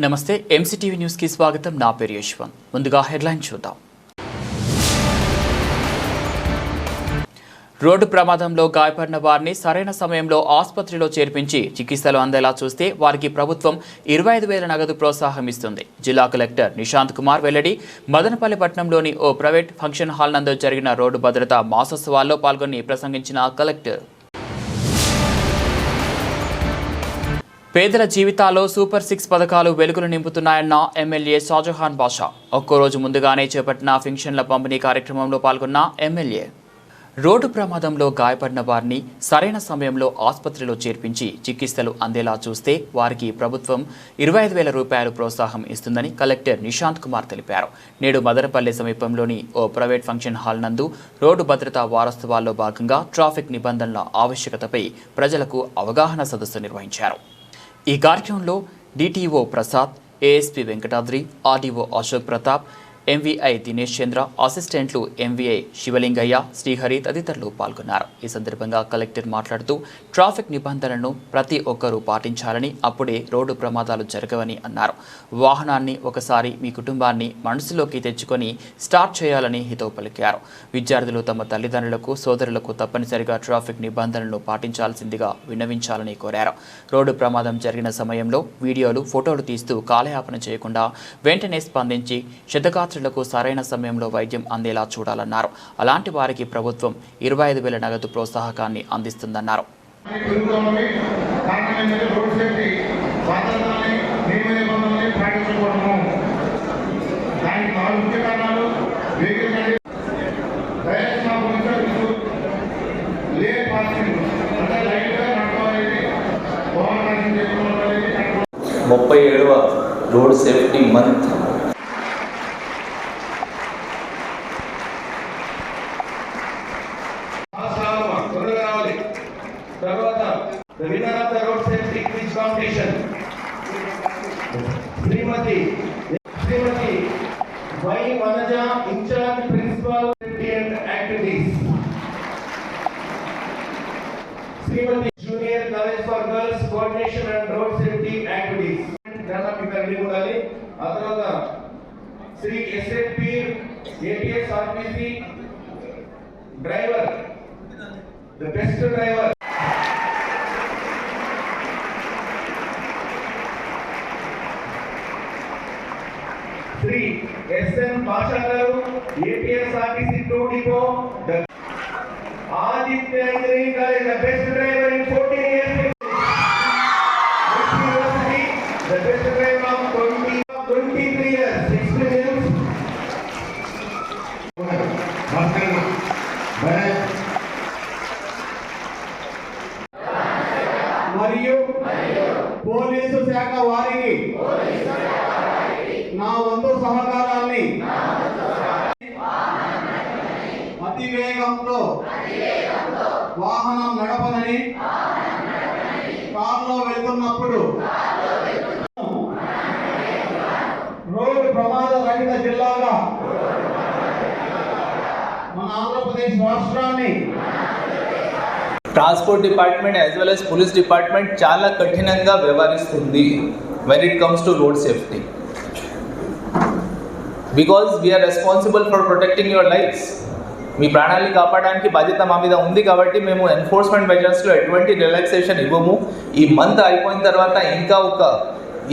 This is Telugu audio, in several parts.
నమస్తే ఎంసీటీవీ న్యూస్ కి స్వాగతం. నా పేరు యశ్వంత్. ముందుగా హెడ్లైన్ చూద్దాం. రోడ్డు ప్రమాదంలో గాయపడిన వారిని సరైన సమయంలో ఆసుపత్రిలో చేర్పించి చికిత్సలు అందేలా చూస్తే వారికి ప్రభుత్వం 25,000 నగదు ప్రోత్సాహం ఇస్తుంది. జిల్లా కలెక్టర్ నిశాంత్ కుమార్ వెల్లడి. మదనపల్లి పట్టణంలోని ఓ ప్రైవేట్ ఫంక్షన్ హాల్ నందు జరిగిన రోడ్డు భద్రతా మాసోత్సవాల్లో పాల్గొని ప్రసంగించిన కలెక్టర్ పేదల జీవితాల్లో సూపర్ 6 పథకాలు వెలుగులు నింపుతున్నాయన్న ఎమ్మెల్యే షాజహాన్ బాషా. ఒక్కరోజు ముందుగానే చేపట్టిన ఫంక్షన్ల పంపిణీ కార్యక్రమంలో పాల్గొన్న ఎమ్మెల్యే రోడ్డు ప్రమాదంలో గాయపడిన వారిని సరైన సమయంలో ఆసుపత్రిలో చేర్పించి చికిత్సలు అందేలా చూస్తే వారికి ప్రభుత్వం 25,000 రూపాయలు ప్రోత్సాహం ఇస్తుందని కలెక్టర్ నిశాంత్ కుమార్ తెలిపారు. నేడు మదనపల్లి సమీపంలోని ఓ ప్రైవేట్ ఫంక్షన్ హాల్ నందు రోడ్డు భద్రతా వారోత్సవాల్లో భాగంగా ట్రాఫిక్ నిబంధనల ఆవశ్యకతపై ప్రజలకు అవగాహన సదస్సు నిర్వహించారు. ఈ కార్యక్రమంలో DTO Prasad, ASP Venkatadri, RDO Ashok Pratap, MVI Dinesh Chandra, అసిస్టెంట్లు ఎంవీఐ శివలింగయ్య, శ్రీహరి తదితరులు పాల్గొన్నారు. ఈ సందర్భంగా కలెక్టర్ మాట్లాడుతూ ట్రాఫిక్ నిబంధనలను ప్రతి ఒక్కరూ పాటించాలని, అప్పుడే రోడ్డు ప్రమాదాలు జరగవని అన్నారు. వాహనాన్ని ఒకసారి మీ కుటుంబాన్ని మనసులోకి తెచ్చుకొని స్టార్ట్ చేయాలని హితవు పలికారు. విద్యార్థులు తమ తల్లిదండ్రులకు, సోదరులకు తప్పనిసరిగా ట్రాఫిక్ నిబంధనలను పాటించాల్సిందిగా విన్నవించాలని కోరారు. రోడ్డు ప్రమాదం జరిగిన సమయంలో వీడియోలు, ఫోటోలు తీస్తూ కాలయాపన చేయకుండా వెంటనే స్పందించి క్షతగాత్రులకు సరైన సమయంలో వైద్యం అందేలా చూడాలన్నారు. అలాంటి వారికి ప్రభుత్వం 25,000 నగదు ప్రోత్సాహకాన్ని అందిస్తుందన్నారు. Road safety month The winner of the road safety quiz competition, Srimati Y. Vanaja, in charge principal safety and activities. Srimati Junior College for Girls coordination and road safety activities. Dana pikali udali. Adarada Sri SFP ATS RPC driver, the best driver. Three, SN Basha Garu, APS RTC 2 Depot, the Aditya Engineering College, the best driver in 14 years. University, the best driver of 23 years experience. మరియు పోలీసు శాఖ వారికి నా వంతు సహకారాన్ని అతి వేగంతో వాహనం నడపనని, కారులో వెళ్తున్నప్పుడు రోడ్డు ప్రమాద రహిత జిల్లాగా మన ఆంధ్రప్రదేశ్ రాష్ట్రాన్ని transport department as well as police department చాలా కఠినంగా వ్యవహరిస్తుంది when it comes to road safety. Because we are responsible for protecting your lifes. మీ ప్రాణాన్ని కాపాడడానికి బాధ్యత మా మీద ఉంది కాబట్టి మేము ఎన్ఫోర్స్మెంట్ మెజర్స్లో ఎటువంటి రిలాక్సేషన్ ఇవ్వము. ఈ మంత్ అయిపోయిన తర్వాత ఇంకా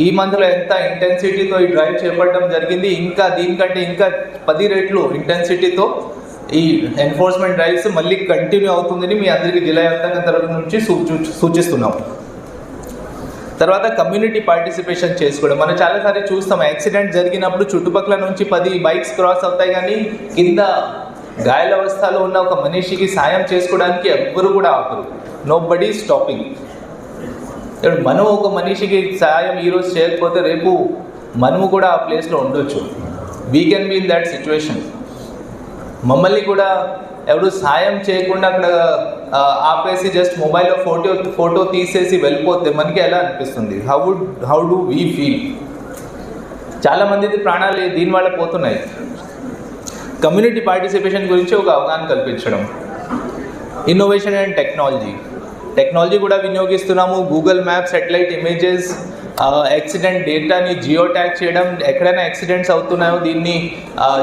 ఈ మంత్లో ఎంత ఇంటెన్సిటీతో ఈ డ్రైవ్ చేపట్టడం జరిగింది, ఇంకా దీనికంటే ఇంకా 10 రెట్లు ఇంటెన్సిటీతో ఈ ఎన్ఫోర్స్మెంట్ డ్రైవ్స్ మళ్ళీ కంటిన్యూ అవుతుందని మీ అందరికీ జిల్లా వ్యాప్తంగా తరఫు నుంచి సూచిస్తున్నాం. తర్వాత కమ్యూనిటీ పార్టిసిపేషన్ చేసుకోవడం. మనం చాలాసార్లు చూస్తాం, యాక్సిడెంట్ జరిగినప్పుడు చుట్టుపక్కల నుంచి 10 బైక్స్ క్రాస్ అవుతాయి, కానీ కింద గాయాల అవస్థలో ఉన్న ఒక మనిషికి సాయం చేసుకోవడానికి ఎవ్వరు కూడా ఆపరు. No body stopping. మనం ఒక మనిషికి సాయం ఈరోజు చేయకపోతే రేపు మనము కూడా ఆ ప్లేస్లో ఉండొచ్చు. We can be in that situation. మమ్మల్ని కూడా ఎవరు సాయం చేయకుండా అక్కడ ఆపేసి జస్ట్ మొబైల్లో ఫోటో తీసేసి వెళ్ళిపోతే మనకి ఎలా అనిపిస్తుంది? How do we feel? చాలామంది ప్రాణాలు దీనివల్ల పోతున్నాయి. కమ్యూనిటీ పార్టిసిపేషన్ గురించి ఒక అవగాహన కల్పించడం. ఇన్నోవేషన్ అండ్ టెక్నాలజీ కూడా వినియోగిస్తున్నాము. Google map, satellite images, accident డేటాని జియో ట్యాగ్ చేయడం, ఎక్కడైనా యాక్సిడెంట్స్ అవుతున్నాయో దీన్ని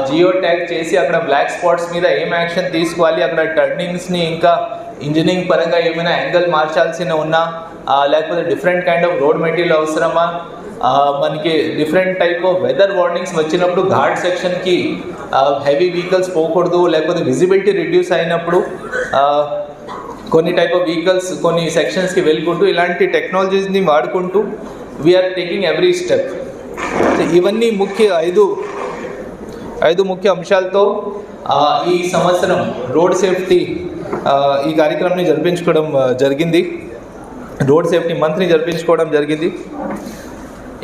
జియో ట్యాగ్ చేసి అక్కడ బ్లాక్ స్పాట్స్ మీద ఏం యాక్షన్ తీసుకోవాలి, అక్కడ టర్నింగ్స్ని ఇంకా ఇంజనీరింగ్ పరంగా ఏమైనా యాంగిల్ మార్చాల్సిన ఉన్నా, లేకపోతే different kind of road material అవసరమా, మనకి different type of weather warnings వచ్చినప్పుడు ఘాట్ సెక్షన్కి హెవీ వెహికల్స్ పోకూడదు, లేకపోతే విజిబిలిటీ రిడ్యూస్ అయినప్పుడు కొన్ని టైప్ ఆఫ్ వెహికల్స్ కొన్ని సెక్షన్స్కి వెళ్ళుకుంటూ ఇలాంటి టెక్నాలజీస్ని వాడుకుంటూ వీఆర్ టేకింగ్ ఎవ్రీ స్టెప్. ఇవన్నీ ఐదు ముఖ్య అంశాలతో ఈ సంవత్సరం రోడ్ సేఫ్టీ ఈ కార్యక్రమాన్ని జరిపించుకోవడం జరిగింది. రోడ్ సేఫ్టీ మంత్ని జరిపించుకోవడం జరిగింది.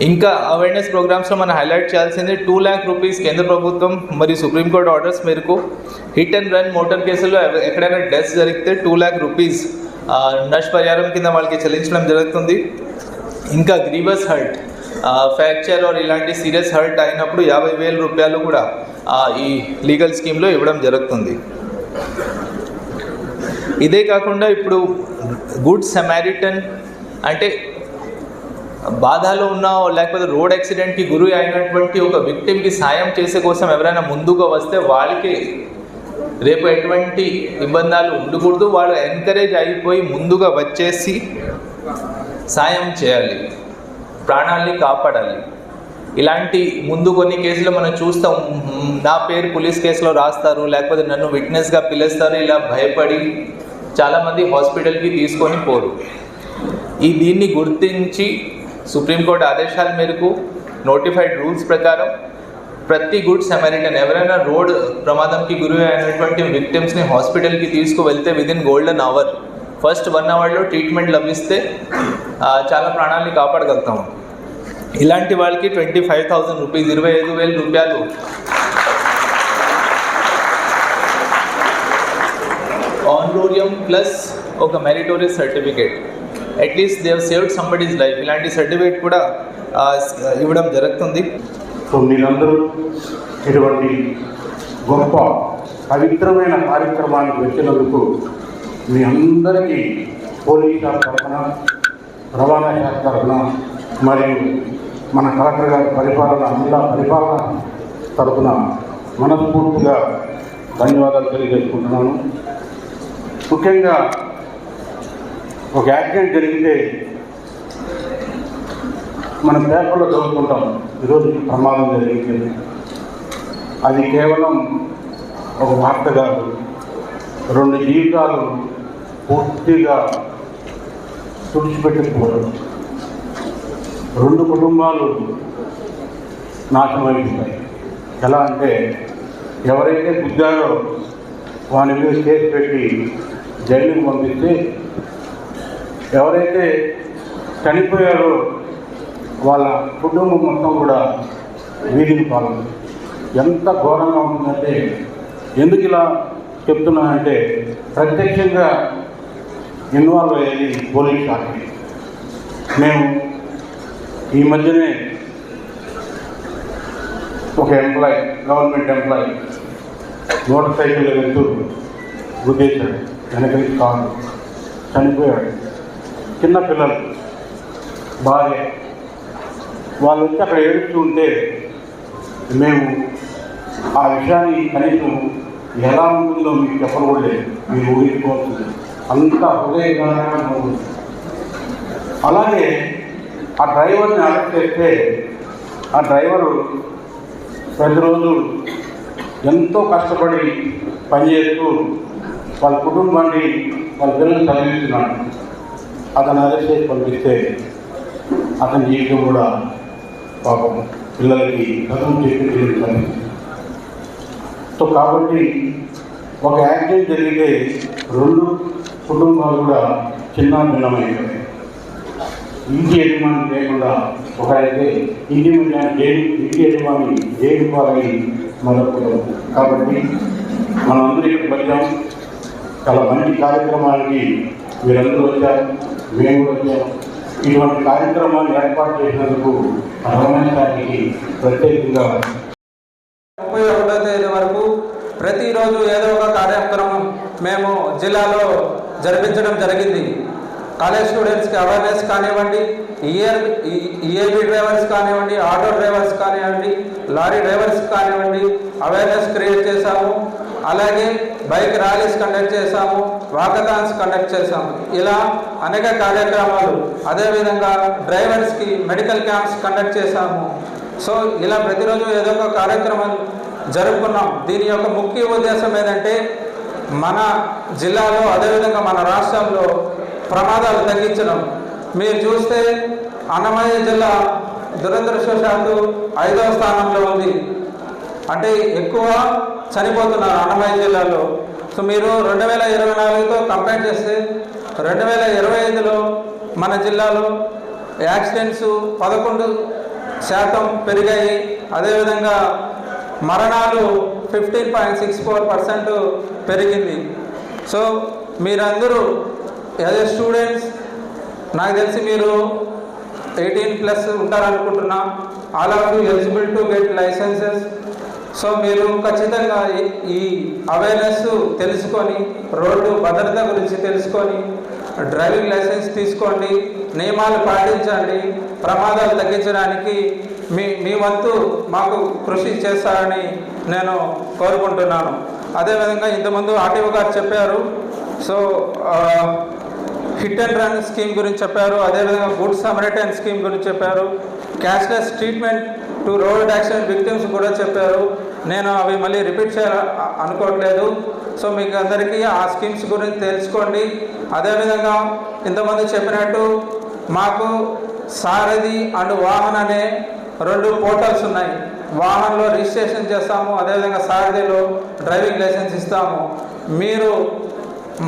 ఇంకా అవేర్నెస్ ప్రోగ్రామ్స్లో మనం హైలైట్ చేయాల్సింది 2 lakh rupees కేంద్ర ప్రభుత్వం మరియు సుప్రీంకోర్టు ఆర్డర్స్ మేరకు హిట్ అండ్ రన్ మోటార్ కేసుల్లో ఎక్కడైనా డెత్స్ జరిగితే 2 lakh rupees నష్టపరిహారం కింద వాళ్ళకి చెల్లించడం జరుగుతుంది. ఇంకా గ్రీవస్ హర్ట్, ఫ్రాక్చర్ ఆర్ ఇలాంటి సీరియస్ హర్ట్ అయినప్పుడు 50,000 రూపాయలు కూడా ఈ లీగల్ స్కీమ్లో ఇవ్వడం జరుగుతుంది. ఇదే కాకుండా ఇప్పుడు గుడ్ సమారిటన్ అంటే బాధలో ఉన్న లేకపోతే రోడ్ యాక్సిడెంట్కి గురి అయినటువంటి ఒక విక్టిమ్కి సాయం చేసే కోసం ఎవరైనా ముందుగా వస్తే వాళ్ళకి రేపు ఎటువంటి ఇబ్బందులు ఉండకూడదు, వాళ్ళు ఎంకరేజ్ అయిపోయి ముందుగా వచ్చేసి సాయం చేయాలి, ప్రాణాలని కాపాడాలి. ఇలాంటి ముందు కొన్ని కేసులు మనం చూస్తాం, నా పేరు పోలీస్ కేసులో రాస్తారు, లేకపోతే నన్ను విట్నెస్గా పిలుస్తారు, ఇలా భయపడి చాలామంది హాస్పిటల్కి తీసుకొని పోరు. దీన్ని గుర్తించి సుప్రీంకోర్టు ఆదేశాల మేరకు నోటిఫైడ్ రూల్స్ ప్రకారం ప్రతి గుడ్ సమారిటన్ ఎవరైనా రోడ్ ప్రమాదంకి గురి అయినటువంటి విక్టిమ్స్ని హాస్పిటల్కి తీసుకువెళ్తే విదిన్ గోల్డెన్ అవర్ ఫస్ట్ 1 hourలో ట్రీట్మెంట్ లభిస్తే చాలా ప్రాణాలని కాపాడగలుగుతాము. ఇలాంటి వాళ్ళకి 25,000 రూపీస్ 25,000 రూపాయలు ఆనరోరియం ప్లస్ ఒక meritorious certificate, at least they have saved somebody's life, ఇలాంటి సర్టిఫికేట్ కూడా ఇవ్వడం జరుగుతుంది. సో మీరందరూ ఇటువంటి గొప్ప పవిత్రమైన కార్యక్రమానికి వచ్చినందుకు మీ అందరికీ పోలీస్ శాఖ తరఫున, రవాణా శాఖ తరఫున మరియు మన కలెక్టర్ గారి జిల్లా పరిపాలన తరఫున మనస్ఫూర్తిగా ధన్యవాదాలు తెలియజేసుకుంటున్నాను. ముఖ్యంగా ఒక యాక్సిడెంట్ జరిగితే మనం పేపర్లో చదువుకుంటాం, ఈరోజు ప్రమాదం జరిగింది. అది కేవలం ఒక వార్త కాదు, 2 జీవితాలు పూర్తిగా తుడిచిపెట్టుకోవడం, 2 కుటుంబాలు నాశనం అయిపోతాయి. ఎలా అంటే ఎవరైతే గుద్దారో వాని మీద కేసు పెట్టి జైలుకి పంపిస్తే, ఎవరైతే చనిపోయారో వాళ్ళ కుటుంబం మొత్తం కూడా వీధిని పాల్గొంది. ఎంత ఘోరంగా ఉంటుందంటే, ఎందుకు ఇలా చెప్తున్నానంటే ప్రత్యక్షంగా ఇన్వాల్వ్ అయ్యేది పోలీస్ శాఖ. మేము ఈ మధ్యనే ఒక employee, government employee motor cycle వెళ్తూ గుద్దేశాడు, వెనకలి కాదు, చనిపోయాడు. చిన్న పిల్లలు, భార్య, వాళ్ళు వచ్చి అక్కడ ఏడుస్తూ ఉంటే మేము ఆ విషయాన్ని కనీసం ఎలా ఉంటుందో మీకు చెప్పకూడలేదు, మీరు ఊహించుకోవాల్సింది. అంత హృదయగానంగా ఉంటుంది. అలాగే ఆ డ్రైవర్ని అరెస్ట్ చేస్తే ఆ డ్రైవరు ప్రతిరోజు ఎంతో కష్టపడి పనిచేస్తూ వాళ్ళ కుటుంబాన్ని, వాళ్ళ పిల్లల్ని చదివిస్తున్నాడు. అతను అరెస్ట్ చేసి పంపిస్తే అతని జీవితం కూడా పాపం పిల్లలకి చదువు చెప్పి తెలియదు. సో కాబట్టి ఒక యాక్సిడెంట్ జరిగితే 2 కుటుంబాలు కూడా చిన్న భిన్నమైపోయాయి. ఇంటి యజమాని లేకుండా ఒకరైతే ఇంటి యజమాని జైలు పాలై మరొకరు. కాబట్టి మనమందరూ ఇక్కడ వచ్చాం, చాలా మంచి కార్యక్రమానికి మీరందరూ వచ్చారు, మేము కూడా వచ్చాం. ఇటువంటి కార్యక్రమాన్ని ఏర్పాటు చేసినందుకు రవాణా శాఖకి ప్రత్యేకంగా 31వ తేదీ వరకు ప్రతిరోజు ఏదో ఒక కార్యక్రమం మేము జిల్లాలో జరిపించడం జరిగింది. కాలేజ్ స్టూడెంట్స్కి అవేర్నెస్ కానివ్వండి, ఈఏబీ డ్రైవర్స్ కానివ్వండి, ఆటో డ్రైవర్స్ కానివ్వండి, లారీ డ్రైవర్స్ కానివ్వండి అవేర్నెస్ క్రియేట్ చేశాము. అలాగే బైక్ ర్యాలీస్ కండక్ట్ చేశాము, వాకథాన్స్ కండక్ట్ చేశాము. ఇలా అనేక కార్యక్రమాలు, అదేవిధంగా డ్రైవర్స్కి మెడికల్ క్యాంప్స్ కండక్ట్ చేశాము. సో ఇలా ప్రతిరోజు ఏదో ఒక కార్యక్రమం జరుపుకున్నాం. దీని యొక్క ముఖ్య ఉద్దేశం ఏంటంటే మన జిల్లాలో అదేవిధంగా మన రాష్ట్రంలో ప్రమాదాలు తగ్గించడం. మీరు చూస్తే అన్నమయ్య జిల్లా దురదృష్టవశాత్తు 5వ స్థానంలో ఉంది. అంటే ఎక్కువ చనిపోతున్నారు అన్నమయ్య జిల్లాలో. సో మీరు 2024తో కంపేర్ చేస్తే 2025లో మన జిల్లాలో యాక్సిడెంట్స్ 11% పెరిగాయి. అదేవిధంగా మరణాలు 15.64% పెరిగింది. సో మీరందరూ యాజ్ ఎ స్టూడెంట్స్ నాకు తెలిసి మీరు 18+ ఉంటారనుకుంటున్నా. All of you eligible to get licenses. So మీరు ఖచ్చితంగా ఈ అవేర్నెస్ తెలుసుకొని, రోడ్డు భద్రత గురించి తెలుసుకొని డ్రైవింగ్ లైసెన్స్ తీసుకోండి, నియమాలు పాటించండి. ప్రమాదాలు తగ్గించడానికి మీ వంతు మాకు కృషి చేస్తారని నేను కోరుకుంటున్నాను. అదేవిధంగా ఇంతకుముందు ఆర్టీఓ గారు చెప్పారు. So hit and run scheme గురించి చెప్పారు, అదేవిధంగా గుడ్ సమరిటన్ స్కీమ్ గురించి చెప్పారు, cashless treatment to road accident victims కూడా చెప్పారు. నేను అవి మళ్ళీ రిపీట్ చేయాలి అనుకోవట్లేదు. సో మీకు అందరికీ ఆ స్కీమ్స్ గురించి తెలుసుకోండి. అదేవిధంగా ఇంతమంది చెప్పినట్టు మాకు సారథి అండ్ వాహన్ అనే 2 పోర్టల్స్ ఉన్నాయి. వాహనంలో రిజిస్ట్రేషన్ చేస్తాము, అదేవిధంగా సారథిలో డ్రైవింగ్ లైసెన్స్ ఇస్తాము. మీరు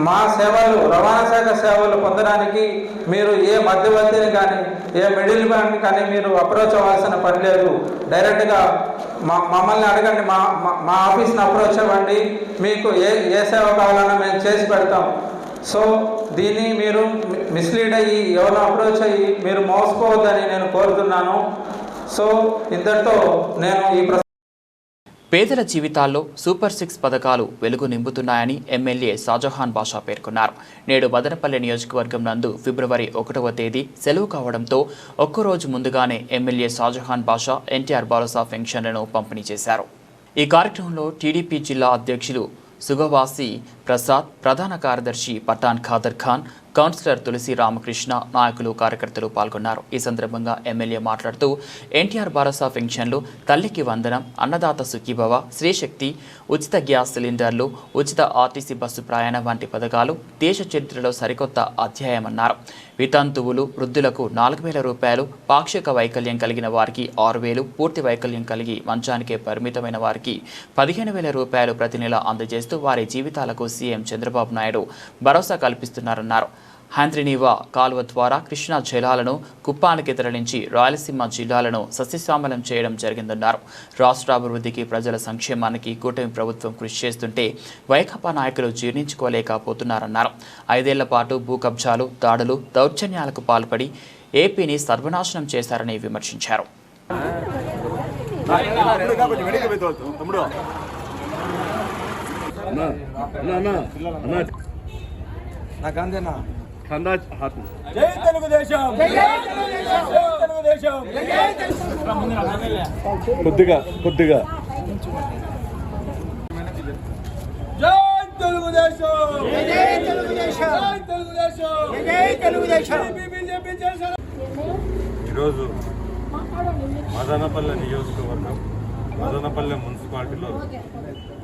మా సేవలు, రవాణా శాఖ సేవలు పొందడానికి మీరు ఏ మధ్యవర్తిని కానీ ఏ మిడిల్ మ్యాన్ కానీ మీరు అప్రోచ్ అవ్వాల్సిన పని లేదు. డైరెక్ట్గా మమ్మల్ని అడగండి, మా ఆఫీస్ని అప్రోచ్ అవ్వండి. మీకు ఏ సేవ కావాలన్నా మేము చేసి పెడతాం. సో దీన్ని మీరు మిస్లీడ్ అయ్యి ఎవరిని అప్రోచ్ అయ్యి మీరు మోసపోవద్దని నేను కోరుతున్నాను. సో ఇంతటితో నేను ఈ పేదల జీవితాల్లో సూపర్ 6 పథకాలు వెలుగు నింపుతున్నాయని ఎమ్మెల్యే షాజహాన్ బాషా పేర్కొన్నారు. నేడు మదనపల్లె నియోజకవర్గం నందు ఫిబ్రవరి 1వ తేదీ సెలవు కావడంతో ఒక్కరోజు ముందుగానే ఎమ్మెల్యే షాజహాన్ బాషా ఎన్టీఆర్ భరోసా పెన్షన్లను పంపిణీ చేశారు. ఈ కార్యక్రమంలో టీడీపీ జిల్లా అధ్యక్షులు సుగవాసి ప్రసాద్, ప్రధాన కార్యదర్శి పఠాన్ ఖాదర్ ఖాన్, కౌన్సిలర్ తులసి రామకృష్ణ, నాయకులు, కార్యకర్తలు పాల్గొన్నారు. ఈ సందర్భంగా ఎమ్మెల్యే మాట్లాడుతూ ఎన్టీఆర్ భరోసా పెన్షన్లు, తల్లికి వందనం, అన్నదాత సుఖీభవ, శ్రీశక్తి, ఉచిత గ్యాస్ సిలిండర్లు, ఉచిత ఆర్టీసీ బస్సు ప్రయాణం వంటి పథకాలు దేశ చరిత్రలో సరికొత్త అధ్యాయమన్నారు. వితంతువులు, వృద్ధులకు 4,000 రూపాయలు, పాక్షిక వైకల్యం కలిగిన వారికి 6,000, పూర్తి వైకల్యం కలిగి మంచానికే పరిమితమైన వారికి 15,000 రూపాయలు ప్రతి నెల అందజేస్తూ వారి జీవితాలకు సీఎం చంద్రబాబు నాయుడు భరోసా కల్పిస్తున్నారన్నారు. హ్యాంద్రినీవా కాలువ ద్వారా కృష్ణా జలాలను కుప్పానికి తరలించి రాయలసీమ జిల్లాలను సస్యశ్యామలం చేయడం జరిగిందన్నారు. రాష్ట్ర అభివృద్ధికి, ప్రజల సంక్షేమానికి కూటమి ప్రభుత్వం కృషి చేస్తుంటే వైకాపా నాయకులు జీర్ణించుకోలేకపోతున్నారన్నారు. 5 ఏళ్ల పాటు భూ కబ్జాలు, దాడులు, దౌర్జన్యాలకు పాల్పడి ఏపీని సర్వనాశనం చేశారని విమర్శించారు. కొద్దిగా ఈరోజు మదనపల్లె నియోజకవర్గం, మదనపల్లె మున్సిపాలిటీలో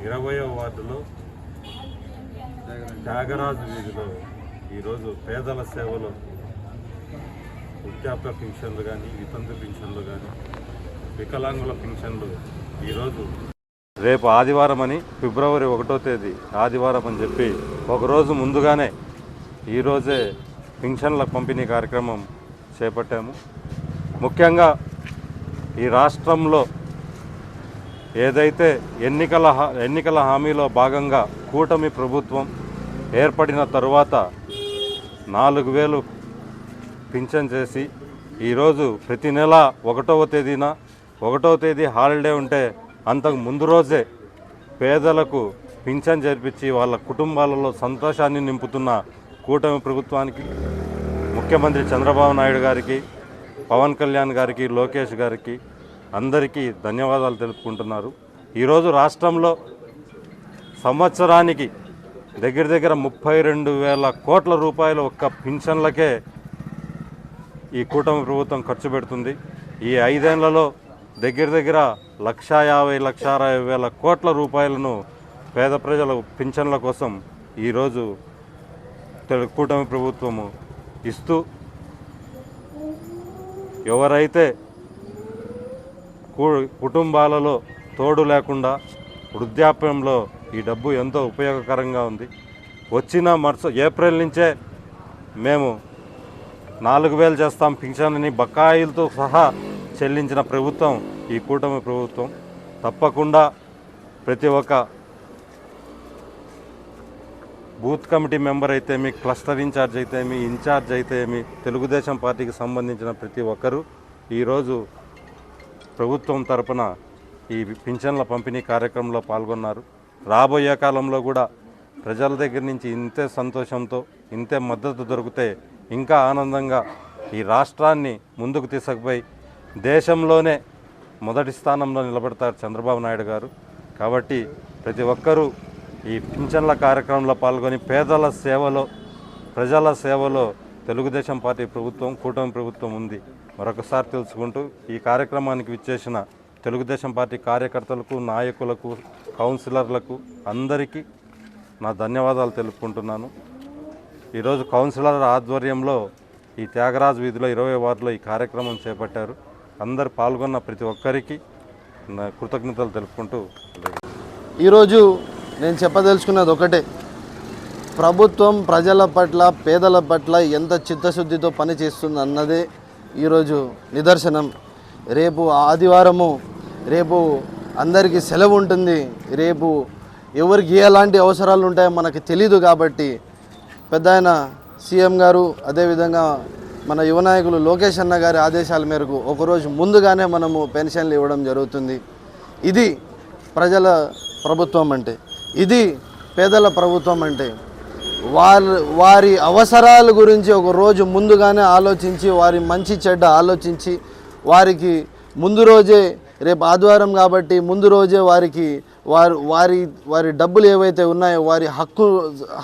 20వ వార్డులో త్యాగరాజు వీధిలో ఈరోజు పేదల సేవలు, వృద్ధాప్య పింఛన్లు కానీ, వితంతు పింఛన్లు కానీ, వికలాంగుల పింఛన్లు ఈరోజు రేపు ఆదివారం అని, ఫిబ్రవరి 1వ తేదీ ఆదివారం అని చెప్పి ఒకరోజు ముందుగానే ఈరోజే పింఛన్ల పంపిణీ కార్యక్రమం చేపట్టాము. ముఖ్యంగా ఈ రాష్ట్రంలో ఏదైతే ఎన్నికల హామీలో భాగంగా కూటమి ప్రభుత్వం ఏర్పడిన తరువాత 4,000 పింఛన్ చేసి ఈరోజు ప్రతి నెల 1వ తేదీ హాలిడే ఉంటే అంతకు ముందు రోజే పేదలకు పింఛన్ జరిపించి వాళ్ళ కుటుంబాలలో సంతోషాన్ని నింపుతున్న కూటమి ప్రభుత్వానికి ముఖ్యమంత్రి చంద్రబాబు నాయుడు గారికి, పవన్ కళ్యాణ్ గారికి, లోకేష్ గారికి అందరికీ ధన్యవాదాలు తెలుపుకుంటున్నారు. ఈరోజు రాష్ట్రంలో సంవత్సరానికి దగ్గర దగ్గర 32,000 కోట్ల రూపాయలు ఒక్క పింఛన్లకే ఈ కూటమి ప్రభుత్వం ఖర్చు పెడుతుంది. ఈ 5 ఏళ్లలో దగ్గర దగ్గర 1,50,00,000 కోట్ల రూపాయలను పేద ప్రజల పింఛన్ల కోసం ఈరోజు కూటమి ప్రభుత్వము ఇస్తూ, ఎవరైతే కుటుంబాలలో తోడు లేకుండా వృద్ధాప్యంలో ఈ డబ్బు ఎంతో ఉపయోగకరంగా ఉంది. వచ్చిన ఏప్రిల్ నుంచే మేము 4,000 చేస్తాం పింఛన్ అని బకాయిలతో సహా చెల్లించిన ప్రభుత్వం ఈ కూటమి ప్రభుత్వం. తప్పకుండా ప్రతి ఒక్క బూత్ కమిటీ మెంబర్ అయితేమి, క్లస్టర్ ఇన్ఛార్జ్ అయితేమి, ఇన్ఛార్జ్ అయితేమి, తెలుగుదేశం పార్టీకి సంబంధించిన ప్రతి ఒక్కరూ ఈరోజు ప్రభుత్వం తరపున ఈ పింఛన్ల పంపిణీ కార్యక్రమంలో పాల్గొన్నారు. రాబోయే కాలంలో కూడా ప్రజల దగ్గర నుంచి ఇంతే సంతోషంతో, ఇంతే మద్దతు దొరికితే ఇంకా ఆనందంగా ఈ రాష్ట్రాన్ని ముందుకు తీసుకుపోయి దేశంలోనే మొదటి స్థానంలో నిలబెడతారు చంద్రబాబు నాయుడు గారు. కాబట్టి ప్రతి ఒక్కరూ ఈ పింఛన్ల కార్యక్రమంలో పాల్గొని పేదల సేవలో, ప్రజల సేవలో తెలుగుదేశం పార్టీ ప్రభుత్వం, కూటమి ప్రభుత్వం ఉంది మరొకసారి తెలుసుకుంటూ, ఈ కార్యక్రమానికి విచ్చేసిన తెలుగుదేశం పార్టీ కార్యకర్తలకు, నాయకులకు, కౌన్సిలర్లకు అందరికీ నా ధన్యవాదాలు తెలుపుకుంటున్నాను. ఈరోజు కౌన్సిలర్ ఆధ్వర్యంలో ఈ త్యాగరాజు వీధిలో 20వ వార్డులో ఈ కార్యక్రమం చేపట్టారు. అందరు పాల్గొన్న ప్రతి ఒక్కరికి నా కృతజ్ఞతలు తెలుపుకుంటూ, ఈరోజు నేను చెప్పదలుచుకున్నది ఒకటే, ప్రభుత్వం ప్రజల పట్ల, పేదల పట్ల ఎంత చిత్తశుద్ధితో పనిచేస్తుంది అన్నదే ఈరోజు నిదర్శనం. రేపు ఆదివారము, రేపు అందరికీ సెలవు ఉంటుంది, రేపు ఎవరికి ఎలాంటి అవసరాలు ఉంటాయో మనకు తెలీదు. కాబట్టి పెద్ద ఆయన సీఎం గారు, అదేవిధంగా మన యువ నాయకులు లోకేష్ అన్న గారి ఆదేశాల మేరకు ఒకరోజు ముందుగానే మనము పెన్షన్లు ఇవ్వడం జరుగుతుంది. ఇది ప్రజల ప్రభుత్వం అంటే, ఇది పేదల ప్రభుత్వం అంటే. వారి అవసరాల గురించి ఒక రోజు ముందుగానే ఆలోచించి, వారి మంచి చెడ్డ ఆలోచించి, వారికి ముందు రోజే, రేపు ఆదివారం కాబట్టి ముందు రోజే వారికి వారి డబ్బులు ఏవైతే ఉన్నాయో, వారి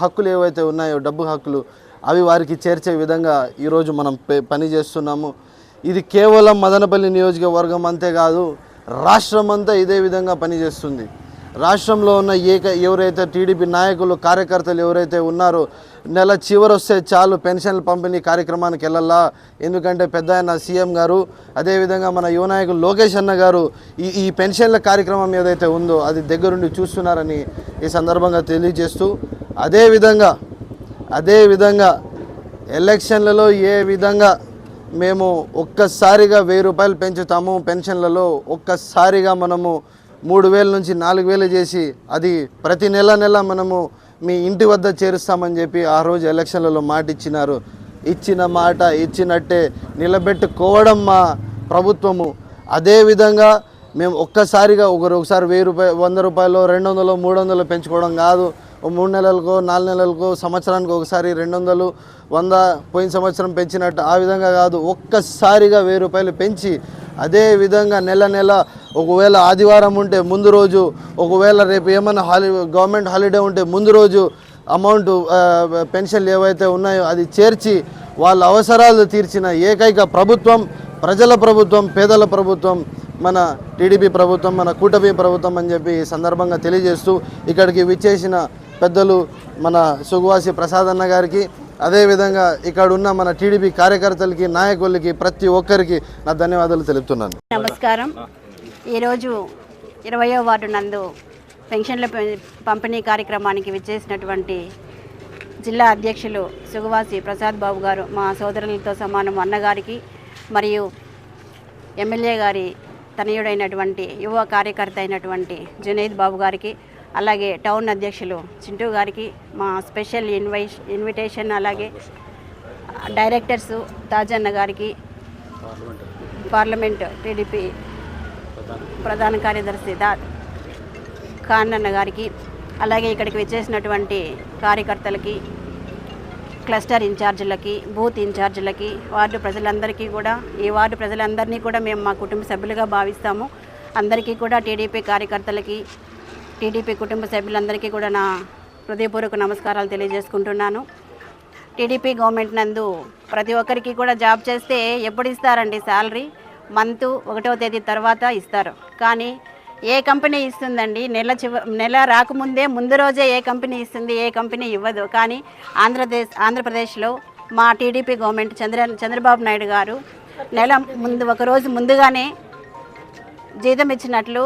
హక్కులు ఏవైతే ఉన్నాయో, డబ్బు హక్కులు, అవి వారికి చేర్చే విధంగా ఈరోజు మనం పని చేస్తున్నాము. ఇది కేవలం మదనపల్లి నియోజకవర్గం అంతేకాదు, రాష్ట్రం అంతా ఇదే విధంగా పనిచేస్తుంది. రాష్ట్రంలో ఉన్న ఎవరైతే టీడీపీ నాయకులు, కార్యకర్తలు ఎవరైతే ఉన్నారో, నెల చివరి వస్తే చాలు పెన్షన్ల పంపిణీ కార్యక్రమానికి వెళ్ళాలా. ఎందుకంటే పెద్ద ఆయన సీఎం గారు, అదేవిధంగా మన యువ నాయకులు లోకేష్ అన్న గారు ఈ పెన్షన్ల కార్యక్రమం ఏదైతే ఉందో అది దగ్గరుండి చూస్తున్నారని ఈ సందర్భంగా తెలియజేస్తూ, అదేవిధంగా ఎలక్షన్లలో ఏ విధంగా మేము ఒక్కసారిగా 1,000 రూపాయలు పెంచుతాము పెన్షన్లలో, ఒక్కసారిగా మనము 3,000 నుంచి 4,000 చేసి అది ప్రతి నెల మనము మీ ఇంటి వద్ద చేరుస్తామని చెప్పి ఆ రోజు ఎలక్షన్లలో మాట ఇచ్చినారు. ఇచ్చిన మాట ఇచ్చినట్టే నిలబెట్టుకోవడం మా ప్రభుత్వము. అదేవిధంగా మేము ఒక్కసారిగా ఒకసారి 1,000 రూపాయలు, 100 రూపాయలు, 200, 300 పెంచుకోవడం కాదు. 3 నెలలకో 4 నెలలకో, సంవత్సరానికి ఒకసారి 200, 100 పోయిన సంవత్సరం పెంచినట్టు ఆ విధంగా కాదు. ఒక్కసారిగా 1,000 రూపాయలు పెంచి, అదేవిధంగా నెల ఒకవేళ ఆదివారం ఉంటే ముందు రోజు, ఒకవేళ రేపు ఏమైనా గవర్నమెంట్ హాలిడే ఉంటే ముందు రోజు అమౌంట్ పెన్షన్లు ఏవైతే ఉన్నాయో అది చేర్చి వాళ్ళ అవసరాలు తీర్చిన ఏకైక ప్రభుత్వం, ప్రజల ప్రభుత్వం, పేదల ప్రభుత్వం మన టీడీపీ ప్రభుత్వం, మన కూటమి ప్రభుత్వం అని చెప్పి ఈ సందర్భంగా తెలియజేస్తూ, ఇక్కడికి విచ్చేసిన పెద్దలు మన సుగవాసి ప్రసాద్ అన్న గారికి, అదేవిధంగా ఇక్కడ ఉన్న మన టీడీపీ కార్యకర్తలకి, నాయకులకి, ప్రతి ఒక్కరికి నా ధన్యవాదాలు తెలుపుతున్నాను. నమస్కారం. ఈరోజు 20వ వార్డు నందు పెన్షన్ల పంపిణీ కార్యక్రమానికి విచ్చేసినటువంటి జిల్లా అధ్యక్షులు సుగవాసి ప్రసాద్ బాబు గారు, మా సోదరులతో సమానం అన్నగారికి, మరియు ఎమ్మెల్యే గారి తనయుడైనటువంటి యువ కార్యకర్త అయినటువంటి జునైద్ బాబు గారికి, అలాగే టౌన్ అధ్యక్షులు చింటూ గారికి మా స్పెషల్ ఇన్విటేషన్, అలాగే డైరెక్టర్సు తాజన్న గారికి, పార్లమెంట్ టీడీపీ ప్రధాన కార్యదర్శి ఖాన్ అన్న గారికి, అలాగే ఇక్కడికి వచ్చేసినటువంటి కార్యకర్తలకి, క్లస్టర్ ఇన్ఛార్జీలకి, బూత్ ఇన్ఛార్జీలకి, వార్డు ప్రజలందరికీ కూడా, ఈ వార్డు ప్రజలందరినీ కూడా మేము మా కుటుంబ సభ్యులుగా భావిస్తాము. అందరికీ కూడా టీడీపీ కార్యకర్తలకి, టీడీపీ కుటుంబ సభ్యులందరికీ కూడా నా హృదయపూర్వక నమస్కారాలు తెలియజేసుకుంటున్నాను. టీడీపీ గవర్నమెంట్ నందు ప్రతి ఒక్కరికి కూడా జాబ్ చేస్తే ఎప్పుడు ఇస్తారండి శాలరీ? మంత్ 1వ తేదీ తర్వాత ఇస్తారు. కానీ ఏ కంపెనీ ఇస్తుందండి? నెల రాకముందే ముందు రోజే ఏ కంపెనీ ఇస్తుంది? ఏ కంపెనీ ఇవ్వదు. కానీ ఆంధ్రప్రదేశ్లో మా టీడీపీ గవర్నమెంట్ చంద్రబాబు నాయుడు గారు నెల ముందు ఒకరోజు ముందుగానే జీతం ఇచ్చినట్లు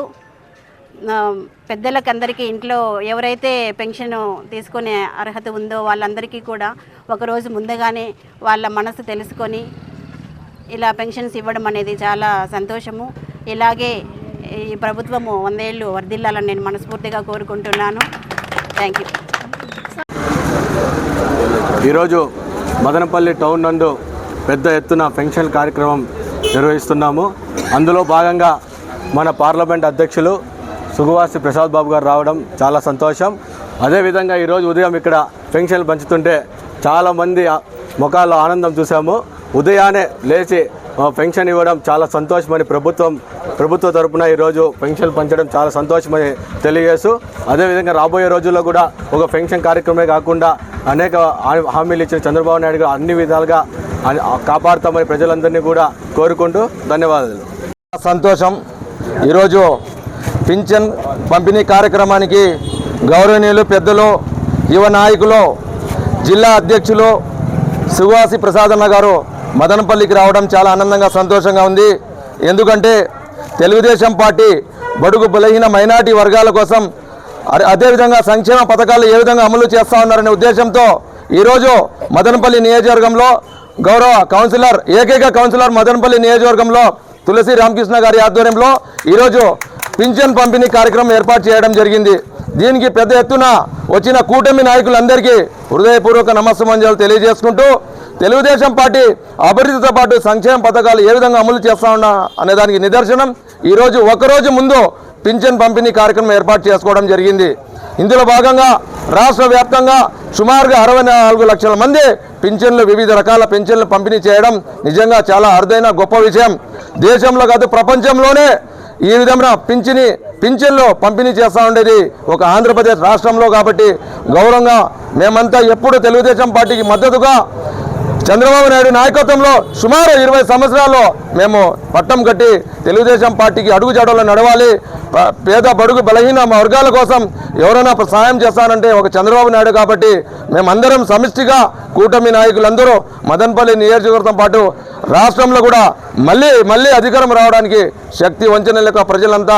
పెద్దలకు అందరికీ ఇంట్లో ఎవరైతే పెన్షన్ తీసుకునే అర్హత ఉందో వాళ్ళందరికీ కూడా ఒకరోజు ముందుగానే వాళ్ళ మనసు తెలుసుకొని ఇలా పెన్షన్స్ ఇవ్వడం అనేది చాలా సంతోషము. ఇలాగే ఈ ప్రభుత్వము 100 ఏళ్ళు వర్ధిల్లాలని నేను మనస్ఫూర్తిగా కోరుకుంటున్నాను. Thank you. ఈరోజు మదనపల్లి టౌన్ నందు పెద్ద ఎత్తున పెన్షన్ కార్యక్రమం నిర్వహిస్తున్నాము. అందులో భాగంగా మన పార్లమెంట్ అధ్యక్షులు సుగవాసి ప్రసాద్ బాబు గారు రావడం చాలా సంతోషం. అదేవిధంగా ఈరోజు ఉదయం ఇక్కడ పెన్షన్లు పంచుతుంటే చాలామంది ముఖాల్లో ఆనందం చూసాము. ఉదయాన్నే లేచి పెన్షన్ ఇవ్వడం చాలా సంతోషమని ప్రభుత్వ తరపున ఈరోజు పెన్షన్లు పంచడం చాలా సంతోషమని తెలియజేస్తూ, అదేవిధంగా రాబోయే రోజుల్లో కూడా ఒక పెన్షన్ కార్యక్రమమే కాకుండా అనేక హామీలు ఇచ్చిన చంద్రబాబు నాయుడు గారు అన్ని విధాలుగా కాపాడుతామని ప్రజలందరినీ కూడా కోరుకుంటూ ధన్యవాదాలు. సంతోషం. ఈరోజు పింఛన్ పంపిణీ కార్యక్రమానికి గౌరవనీయులు పెద్దలు, యువ నాయకులు, జిల్లా అధ్యక్షులు సుగవాసి ప్రసాదన్న గారు మదనపల్లికి రావడం చాలా ఆనందంగా సంతోషంగా ఉంది. ఎందుకంటే తెలుగుదేశం పార్టీ బడుగు బలహీన మైనార్టీ వర్గాల కోసం అదేవిధంగా సంక్షేమ పథకాలు ఏ విధంగా అమలు చేస్తూ ఉన్నారనే ఉద్దేశంతో ఈరోజు మదనపల్లి నియోజకవర్గంలో గౌరవ కౌన్సిలర్, ఏకైక కౌన్సిలర్ మదనపల్లి నియోజకవర్గంలో తులసి రామకృష్ణ గారి ఆధ్వర్యంలో ఈరోజు పింఛన్ పంపిణీ కార్యక్రమం ఏర్పాటు చేయడం జరిగింది. దీనికి పెద్ద ఎత్తున వచ్చిన కూటమి నాయకులందరికీ హృదయపూర్వక నమస్సుమంజలు తెలియజేసుకుంటూ, తెలుగుదేశం పార్టీ అభివృద్ధితో పాటు సంక్షేమ పథకాలు ఏ విధంగా అమలు చేస్తా ఉన్నా అనే దానికి నిదర్శనం ఈరోజు ఒకరోజు ముందు పింఛన్ పంపిణీ కార్యక్రమం ఏర్పాటు చేసుకోవడం జరిగింది. ఇందులో భాగంగా రాష్ట్ర వ్యాప్తంగా సుమారుగా 64 లక్షల మంది పింఛన్లు, వివిధ రకాల పింఛన్లు పంపిణీ చేయడం నిజంగా చాలా అరుదైన గొప్ప విషయం. దేశంలో కాదు ప్రపంచంలోనే ఈ విధంగా పింఛన్లు పంపిణీ చేస్తూ ఉండేది ఒక ఆంధ్రప్రదేశ్ రాష్ట్రంలో. కాబట్టి గౌరవంగా మేమంతా ఎప్పుడు తెలుగుదేశం పార్టీకి మద్దతుగా చంద్రబాబు నాయుడు నాయకత్వంలో సుమారు 20 సంవత్సరాల్లో మేము పట్టం కట్టి తెలుగుదేశం పార్టీకి అడుగుజాడలో నడవాలి. పేద బడుగు బలహీన వర్గాల కోసం ఎవరైనా సహాయం చేస్తానంటే ఒక చంద్రబాబు నాయుడు. కాబట్టి మేమందరం సమిష్టిగా కూటమి నాయకులందరూ మదనపల్లి నియోజకవర్గంతో పాటు రాష్ట్రంలో కూడా మళ్ళీ అధికారం రావడానికి శక్తి వంచనలకు ప్రజలంతా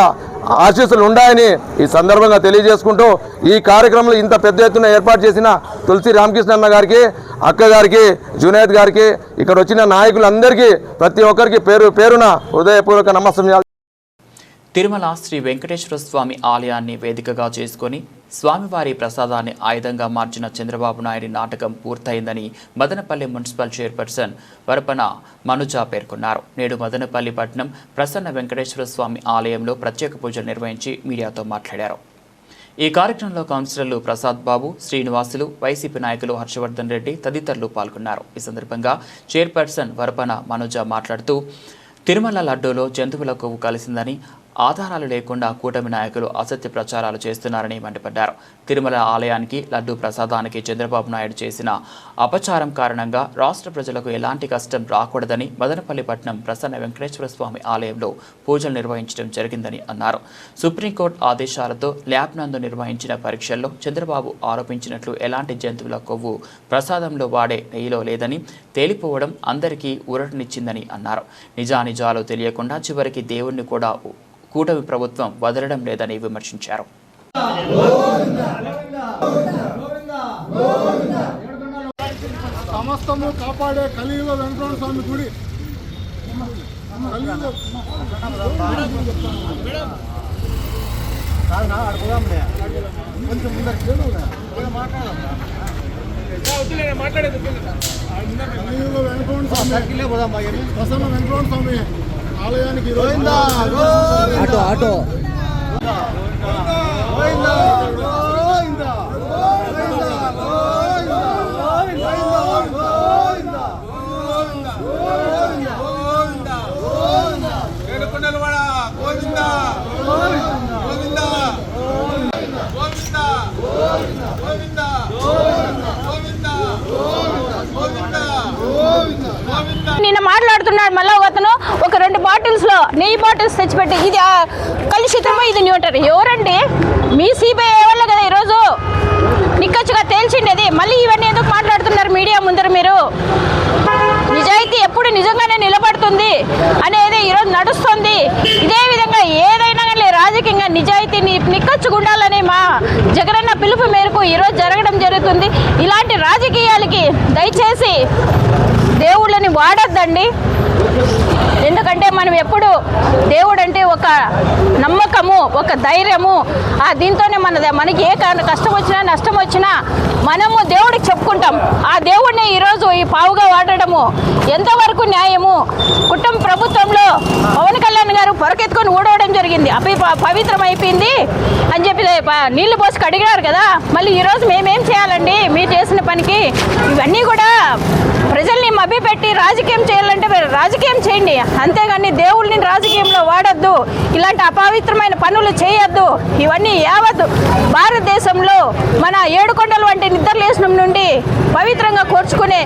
ఆశీస్సులు ఉన్నాయని ఈ సందర్భంగా తెలియజేసుకుంటూ, ఈ కార్యక్రమంలో ఇంత పెద్ద ఎత్తున ఏర్పాటు చేసిన తులసి రామకృష్ణ గారికి, అక్క గారికి, జునేద్ గారికి, ఇక్కడ వచ్చిన నాయకులందరికీ ప్రతి ఒక్కరికి పేరున హృదయపూర్వక నమస్కారాలు. తిరుమల శ్రీ వెంకటేశ్వర స్వామి ఆలయాన్ని వేదికగా చేసుకుని స్వామివారి ప్రసాదాన్ని ఆయుధంగా మార్చిన చంద్రబాబు నాయుడు నాటకం పూర్తయిందని మదనపల్లి మున్సిపల్ చైర్పర్సన్ వరపన మనుజ పేర్కొన్నారు. నేడు మదనపల్లి పట్టణం ప్రసన్న వెంకటేశ్వర స్వామి ఆలయంలో ప్రత్యేక పూజలు నిర్వహించి మీడియాతో మాట్లాడారు. ఈ కార్యక్రమంలో కౌన్సిలర్లు ప్రసాద్ బాబు, శ్రీనివాసులు, వైసీపీ నాయకులు హర్షవర్ధన్ రెడ్డి తదితరులు పాల్గొన్నారు. ఈ సందర్భంగా చైర్పర్సన్ వరపన మనుజ మాట్లాడుతూ, తిరుమల లడ్డూలో జంతువుల కొవ్వు కలిసిందని ఆధారాలు లేకుండా కూటమి నాయకులు అసత్య ప్రచారాలు చేస్తున్నారని మండిపడ్డారు. తిరుమల ఆలయానికి, లడ్డూ ప్రసాదానికి చంద్రబాబు నాయుడు చేసిన అపచారం కారణంగా రాష్ట్ర ప్రజలకు ఎలాంటి కష్టం రాకూడదని మదనపల్లి పట్టణం ప్రసన్న వెంకటేశ్వర స్వామి ఆలయంలో పూజలు నిర్వహించడం జరిగిందని అన్నారు. సుప్రీంకోర్టు ఆదేశాలతో ల్యాబ్ నందు నిర్వహించిన పరీక్షల్లో చంద్రబాబు ఆరోపించినట్లు ఎలాంటి జంతువుల కొవ్వు ప్రసాదంలో వాడే నెయ్యిలో లేదని తేలిపోవడం అందరికీ ఊరటనిచ్చిందని అన్నారు. నిజానిజాలు తెలియకుండా చివరికి దేవుణ్ణి కూడా కూటమి ప్రభుత్వం వదలడం లేదని విమర్శించారు. సమస్తము కాపాడే కలియుగ వెంకటరమణ స్వామి గుడి కలియుగ వెంకటరమణ స్వామి ప్రసన్న వెంకటరమణ స్వామి ఆలయానికి ఆటో నిన్న మాట్లాడుతున్నాడు మళ్ళీ అతను ఒక 2 బాటిల్స్లో నెయ్యి బాటిల్స్ తెచ్చిపెట్టి ఇది కలుషితమో ఇది న్యూటర్. ఎవరండి? మీ సిబిఐ వల్ల కదా ఈరోజు నిక్కచ్చుగా తేల్చిండేది. మళ్ళీ ఇవన్నీ ఎందుకు మాట్లాడుతున్నారు మీడియా ముందర? మీరు నిజాయితీ ఎప్పుడు నిజంగానే నిలబడుతుంది అనేది ఈరోజు నడుస్తుంది. ఇదే విధంగా ఏదైనా కానీ రాజకీయంగా నిజాయితీ నిక్కచ్చుకుండాలని మా జగనన్న పిలుపు మేరకు ఈరోజు జరగడం జరుగుతుంది. ఇలాంటి రాజకీయాలకి దయచేసి దేవుళ్ళని వాడొద్దండి. ఎందుకంటే మనం ఎప్పుడు దేవుడు అంటే ఒక నమ్మకము, ఒక ధైర్యము, దీంతోనే మనకి ఏ కష్టం వచ్చినా నష్టం వచ్చినా మనము దేవుడికి చెప్పుకుంటాం. ఆ దేవుడిని ఈరోజు ఈ పావుగా వాడడము ఎంతవరకు న్యాయము? కుటుంబ ప్రభుత్వంలో పవన్ కళ్యాణ్ గారు పొరకెత్తుకొని ఊడవడం జరిగింది. పవిత్రం అయిపోయింది అని చెప్పి నీళ్లు పోసి కడిగారు కదా. మళ్ళీ ఈరోజు మేమేం చేయాలండి మీరు చేసిన పనికి? ఇవన్నీ కూడా ప్రజల్ని మభ్యపెట్టి రాజకీయం చేయాలంటే రాజకీయం చేయండి, అంతేగాని దేవుళ్ళని రాజకీయంలో వాడద్దు. ఇలాంటి అపవిత్రమైన పనులు చేయొద్దు. ఇవన్నీ యావత్ భారతదేశంలో మన ఏడుకొండల వంటి నిద్రలేశనం నుండి పవిత్రంగా కోర్చుకునే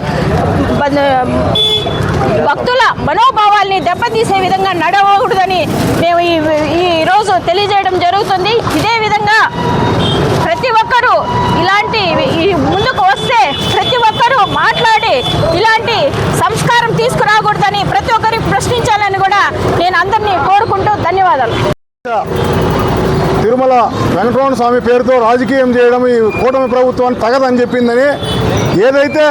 భక్తుల మనోభావాల్ని దెబ్బతీసే విధంగా నడవకూడదని మేము ఈరోజు తెలియజేయడం జరుగుతుంది. ఇదే విధంగా ప్రతి ఒక్కరూ ఇలాంటి ముందుకు వస్తే ప్రతి ఒక్కరూ మాట్లాడి ఇలాంటి సంస్కారం తీసుకురాకూడదని ప్రతి ఒక్కరికి ప్రశ్నించాలని కూడా నేను అందరినీ కోరుకుంటూ ధన్యవాదాలు. తిరుమల వెంకటరమణ స్వామి పేరుతో రాజకీయం చేయడం ఈ కూటమి ప్రభుత్వాన్ని తగదని చెప్పిందని, ఏదైతే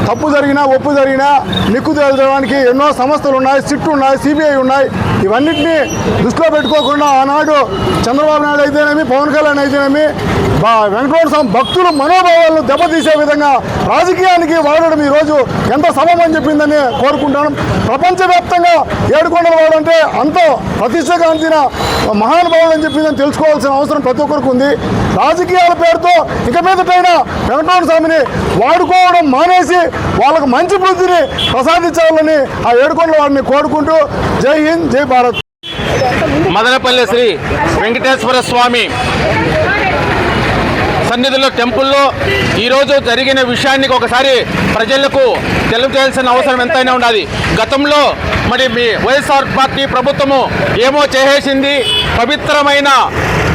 తప్పు జరిగినా ఒప్పు జరిగినా నిక్కు తేల్చడానికి ఎన్నో సంస్థలు ఉన్నాయి, సిట్ ఉన్నాయి, సిబిఐ ఉన్నాయి. ఇవన్నింటినీ దృష్టిలో పెట్టుకోకుండా ఆనాడు చంద్రబాబు నాయుడు అయితేనేమి, పవన్ కళ్యాణ్ అయితేనేమి వెంకటరమణ స్వామి భక్తుల మనోభావాలను దెబ్బతీసే విధంగా రాజకీయానికి వాడడం ఈరోజు ఎంత సబబని చెప్పిందని కోరుకుంటాను. ప్రపంచవ్యాప్తంగా ఏడుకొండల వాడు అంటే అంతో ప్రతిష్టగాంచిన మహానుభావుడు అని చెప్పిందని తెలుసుకోవాల్సిన అవసరం ప్రతి ఒక్కరికి ఉంది. రాజకీయాల పేరుతో ఇక మీదటైనా వెంకటరమణ స్వామిని వాడుకోవడం మానేసి వాళ్ళకు మంచి బుద్ధిని ప్రసాదించాలని ఆ ఏడుకొండల వాడిని కోరుకుంటూ జై హింద్, జై భారత్. మదనపల్లి శ్రీ వెంకటేశ్వర స్వామి సన్నిధిలో టెంపుల్లో ఈరోజు జరిగిన విషయాన్ని ఒకసారి ప్రజలకు తెలియజేయాల్సిన అవసరం ఎంతైనా ఉన్నది. గతంలో మరి మీ వైఎస్ఆర్ పార్టీ ప్రభుత్వము ఏమో చేసేసింది. పవిత్రమైన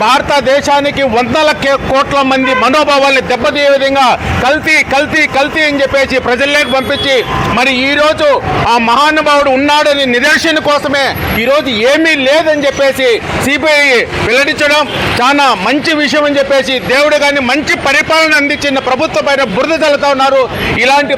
భారతదేశానికి వందల కోట్ల మంది మనోభావాల్ని దెబ్బతీయే విధంగా కల్తీ కల్తీ కల్తీ అని చెప్పేసి ప్రజల్లోకి పంపించి మరి ఈరోజు ఆ మహానుభావుడు ఉన్నాడని నిదర్శన కోసమే ఈరోజు ఏమీ లేదని చెప్పేసి సిబిఐ వెల్లడించడం చాలా మంచి విషయం అని చెప్పేసి దేవుడు కానీ మంచి పరిపాలన అందించిన ప్రభుత్వం పైన బురద చల్లుతా ఉన్నారు. ఇలాంటి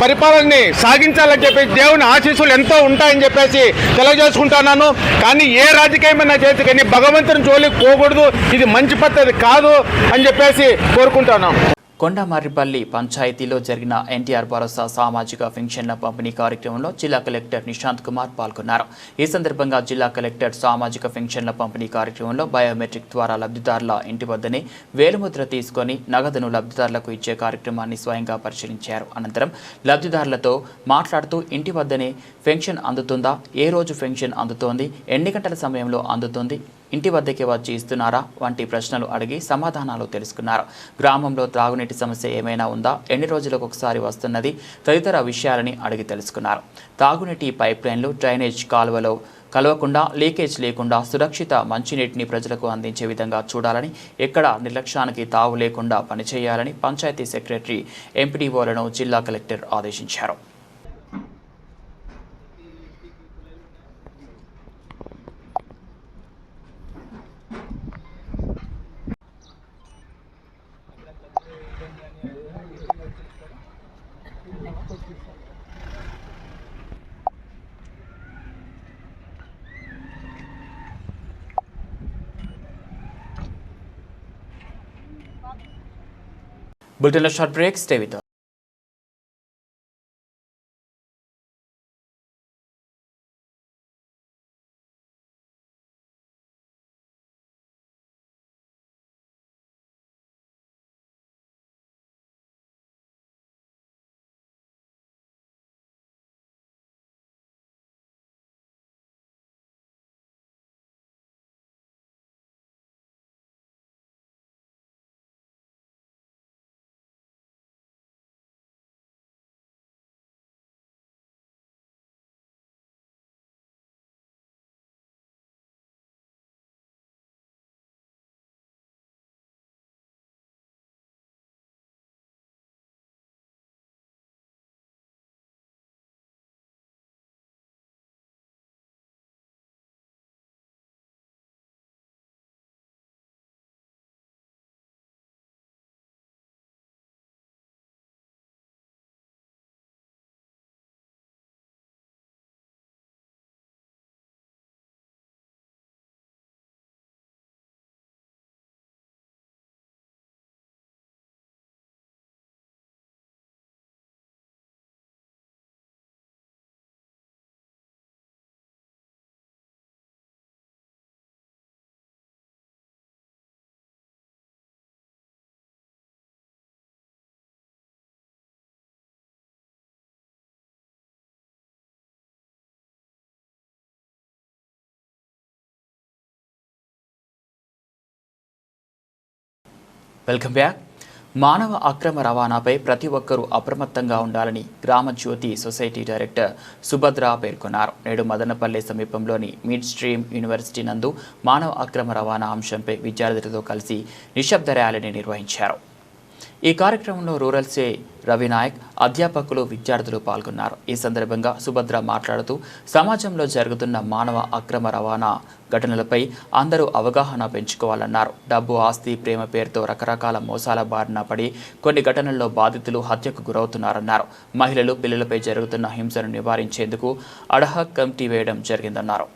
పరిపాలనని సాగించాలని చెప్పేసి దేవుని ఆశీస్సులు ఎంతో ఉంటాయని చెప్పేసి తెలియజేసుకుంటున్నాను. కానీ ఏ రాజకీయమైనా చేసి కానీ భగవంతుని జోలికి పోకూడదు, ఇది మంచి పద్ధతి కాదు అని చెప్పేసి కోరుకుంటున్నాం. కొండమారిపల్లి పంచాయతీలో జరిగిన ఎన్టీఆర్ భరోసా సామాజిక పెన్షన్ల పంపిణీ కార్యక్రమంలో జిల్లా కలెక్టర్ నిశాంత్ కుమార్ పాల్గొన్నారు. ఈ సందర్భంగా జిల్లా కలెక్టర్ సామాజిక పెన్షన్ల పంపిణీ కార్యక్రమంలో బయోమెట్రిక్ ద్వారా లబ్ధిదారుల ఇంటి వద్దనే వేలుముద్ర తీసుకొని నగదును లబ్ధిదారులకు ఇచ్చే కార్యక్రమాన్ని స్వయంగా పరిశీలించారు. అనంతరం లబ్ధిదారులతో మాట్లాడుతూ ఇంటి వద్దనే పెన్షన్ అందుతుందా, ఏ రోజు పెన్షన్ అందుతోంది, ఎన్ని గంటల సమయంలో అందుతుంది, ఇంటి వద్దకే వచ్చి ఇస్తున్నారా వంటి ప్రశ్నలు అడిగి సమాధానాలు తెలుసుకున్నారు. గ్రామంలో త్రాగునీటి సమస్య ఏమైనా ఉందా, ఎన్ని రోజులకు ఒకసారి వస్తున్నది తదితర విషయాలని అడిగి తెలుసుకున్నారు. తాగునీటి పైప్ లైన్లు, డ్రైనేజ్ కాలువలో కలవకుండా, లీకేజ్ లేకుండా సురక్షిత మంచినీటిని ప్రజలకు అందించే విధంగా చూడాలని, ఎక్కడ నిర్లక్ష్యానికి తావు లేకుండా పనిచేయాలని పంచాయతీ సెక్రటరీ ఎంపీడీఓలను జిల్లా కలెక్టర్ ఆదేశించారు. Bulletin a short break. Stay with us. Welcome back. మానవ అక్రమ రవాణాపై ప్రతి ఒక్కరూ అప్రమత్తంగా ఉండాలని గ్రామ జ్యోతి సొసైటీ డైరెక్టర్ సుభద్ర పేర్కొన్నారు. నేడు మదనపల్లి సమీపంలోని మిడ్ స్ట్రీమ్ యూనివర్సిటీ నందు మానవ అక్రమ రవాణా అంశంపై విద్యార్థులతో కలిసి నిశ్శబ్ద ర్యాలీని నిర్వహించారు. ఈ కార్యక్రమంలో రూరల్ సే రవినాయక్, అధ్యాపకులు, విద్యార్థులు పాల్గొన్నారు. ఈ సందర్భంగా సుభద్ర మాట్లాడుతూ సమాజంలో జరుగుతున్న మానవ అక్రమ రవాణా ఘటనలపై అందరూ అవగాహన పెంచుకోవాలన్నారు. డబ్బు, ఆస్తి, ప్రేమ పేరుతో రకరకాల మోసాల బారిన పడి కొన్ని ఘటనల్లో బాధితులు హత్యకు గురవుతున్నారన్నారు. మహిళలు, పిల్లలపై జరుగుతున్న హింసను నివారించేందుకు అడ్హాక్ కమిటీ వేయడం జరిగిందన్నారు.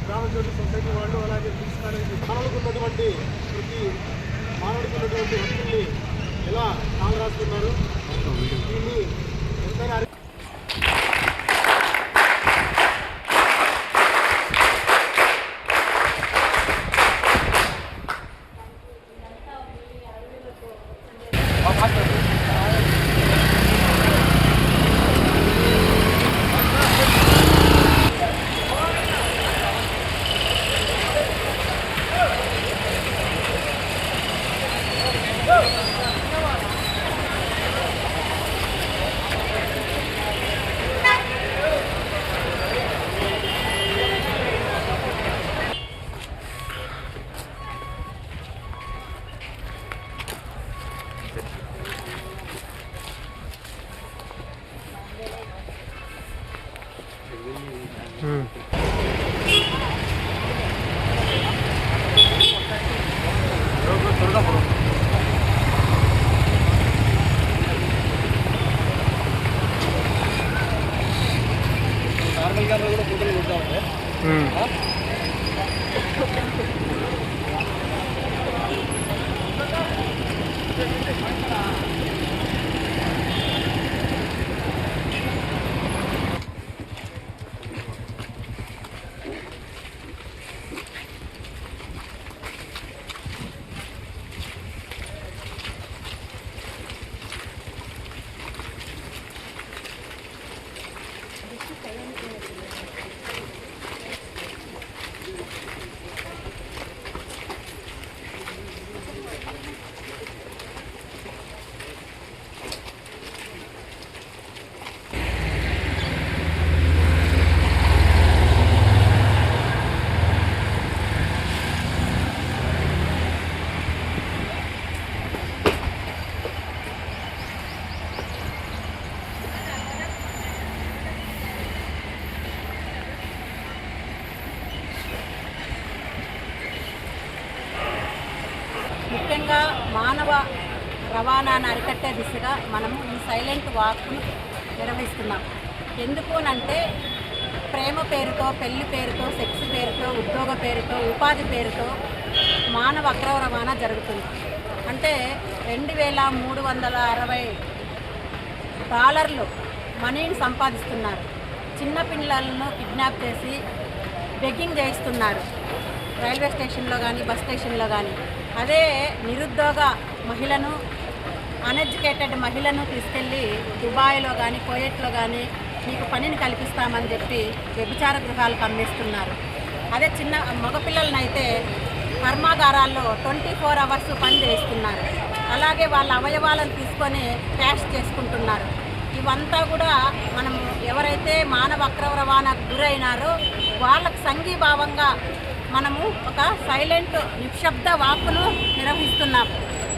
గ్రామజ్యోతి సొసైటీ వాళ్ళు అలాగే బ్రిడ్జ్ కాలేజీ మానవులకు ఉన్నటువంటి ప్రతి మానవుడికి ఉన్నటువంటి హక్కుల్ని ఎలా కాలు రాస్తున్నారు దీన్ని ఎంతైనా ముఖ్యంగా మానవ రవాణాను అరికట్టే దిశగా మనము ఈ సైలెంట్ వాక్ను నిర్వహిస్తున్నాం. ఎందుకు అంటే ప్రేమ పేరుతో, పెళ్లి పేరుతో, సెక్స్ పేరుతో, ఉద్యోగ పేరుతో, ఉపాధి పేరుతో మానవ అక్రమ రవాణా జరుగుతుంది. అంటే $2360 మనీని సంపాదిస్తున్నారు. చిన్నపిల్లలను కిడ్నాప్ చేసి బెగ్గింగ్ చేయిస్తున్నారు రైల్వే స్టేషన్లో కానీ, బస్ స్టేషన్లో కానీ. అదే నిరుద్యోగ మహిళను, అన్ఎడ్యుకేటెడ్ మహిళను తీసుకెళ్ళి దుబాయ్లో కానీ, కువైట్లో కానీ మీకు పనిని కల్పిస్తామని చెప్పి వ్యభిచార గృహాలకు అమ్మేస్తున్నారు. అదే చిన్న మగపిల్లలనైతే కర్మాగారాల్లో 24 hours పని చేస్తున్నారు. అలాగే వాళ్ళ అవయవాలను తీసుకొని క్యాష్ చేసుకుంటున్నారు. ఇవంతా కూడా మనము ఎవరైతే మానవ అక్రమ రవాణాకు గురైనారో వాళ్ళకు సంఘీభావంగా మనము ఒక సైలెంట్ నిశ్శబ్ద వాక్కును నిర్వహిస్తున్నాం.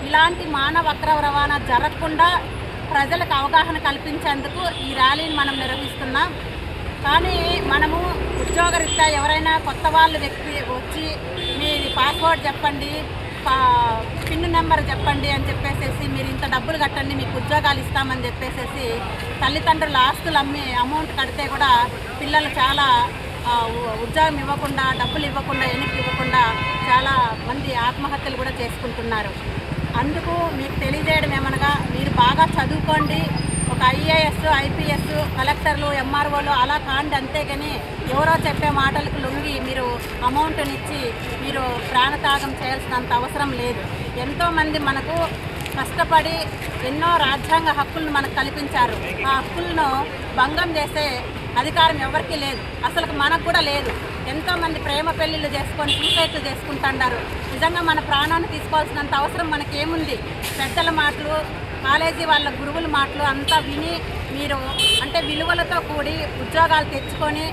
ఇలాంటి మానవ అక్రమ రవాణా జరగకుండా ప్రజలకు అవగాహన కల్పించేందుకు ఈ ర్యాలీని మనం నిర్వహిస్తున్నాం. కానీ మనము ఉద్యోగరీత్యా ఎవరైనా కొత్త వాళ్ళు వ్యక్తి వచ్చి మీది పాస్వర్డ్ చెప్పండి, పిన్ నెంబర్ చెప్పండి అని చెప్పేసి మీరు ఇంత డబ్బులు కట్టండి మీకు ఉద్యోగాలు ఇస్తామని చెప్పేసి తల్లిదండ్రుల ఆస్తులు అమ్మి అమౌంట్ కడితే కూడా పిల్లలు చాలా ఉద్యోగం ఇవ్వకుండా, డబ్బులు ఇవ్వకుండా, వెనక్కి ఇవ్వకుండా చాలా మంది ఆత్మహత్యలు కూడా చేసుకుంటున్నారు. అందుకు మీకు తెలియజేయడం ఏమనగా మీరు బాగా చదువుకోండి. ఒక IAS, IPS, కలెక్టర్లు, MROలు అలా కాండి. అంతేగాని ఎవరో చెప్పే మాటలకు లొంగి మీరు అమౌంట్నిచ్చి మీరు ప్రాణత్యాగం చేయాల్సినంత అవసరం లేదు. ఎంతోమంది మనకు కష్టపడి ఎన్నో రాజ్యాంగ హక్కులను మనకు కల్పించారు. ఆ హక్కులను భంగం చేసే అధికారం ఎవరికీ లేదు, అసలు మనకు కూడా లేదు. ఎంతోమంది ప్రేమ పెళ్ళిళ్ళు చేసుకొని సూసైడ్లు చేసుకుంటున్నారు. నిజంగా మన ప్రాణాన్ని తీసుకోవాల్సినంత అవసరం మనకేముంది? పెద్దల మాటలు, కాలేజీ వాళ్ళ గురువుల మాటలు అంతా విని మీరు అంటే విలువలతో కూడి ఉద్యోగాలు తెచ్చుకొని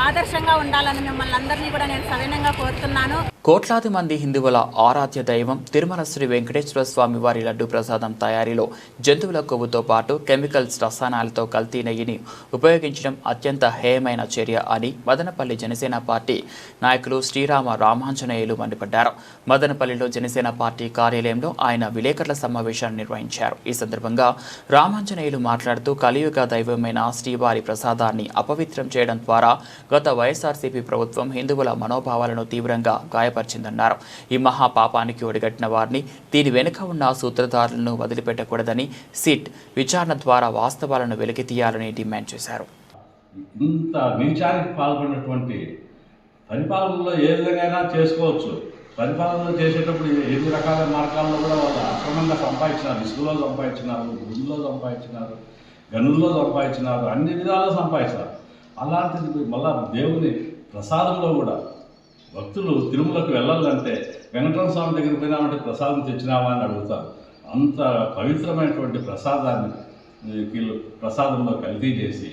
ఆదర్శంగా ఉండాలని మిమ్మల్ని అందరినీ కూడా నేను సవినయంగా కోరుతున్నాను. కోట్లాది మంది హిందువుల ఆరాధ్య దైవం తిరుమల శ్రీ వెంకటేశ్వర స్వామి వారి లడ్డు ప్రసాదం తయారీలో జంతువుల కొవ్వుతో పాటు కెమికల్స్ రసాయనాలతో కల్తీ నెయ్యిని ఉపయోగించడం అత్యంత హేయమైన చర్య అని మదనపల్లి జనసేన పార్టీ నాయకులు శ్రీరామ రామాంజనేయులు మండిపడ్డారు. మదనపల్లిలో జనసేన పార్టీ కార్యాలయంలో ఆయన విలేకరుల సమావేశాన్ని నిర్వహించారు. ఈ సందర్భంగా రామాంజనేయులు మాట్లాడుతూ కలియుగ దైవమైన శ్రీవారి ప్రసాదాన్ని అపవిత్రం చేయడం ద్వారా గత వైఎస్ఆర్సీపీ ప్రభుత్వం హిందువుల మనోభావాలను తీవ్రంగా గాయపరిచిందన్నారు. ఈ మహాపాపానికి ఒడిగట్టిన వారిని దీని వెనుక ఉన్న సూత్రధారులను వదిలిపెట్టకూడదని సిట్ విచారణ ద్వారా వాస్తవాలను వెలికితీయాలని డిమాండ్ చేశారు. ఇంత నీచానికి పాల్పడినటువంటి పరిపాలనలో ఏ విధంగా చేసుకోవచ్చు. పరిపాలనలో చేసేటప్పుడు ఎన్ని రకాల మార్గాల్లో కూడా వాళ్ళు అక్రమంగా సంపాదించినారు. ఇసుకలో సంపాదించినారు, గుడిలో సంపాదించినారు, గనుల్లో సంపాదించినారు, అన్ని విధాలు సంపాదించినారు. అలాంటిది మళ్ళా దేవుని ప్రసాదంలో కూడా భక్తులు తిరుమలకు వెళ్ళాలంటే వెంకటరమణ స్వామి దగ్గరికి పోయినామంటే ప్రసాదం తెచ్చినావా అని అడుగుతారు. అంత పవిత్రమైనటువంటి ప్రసాదాన్ని ప్రసాదంలో కల్తీ చేసి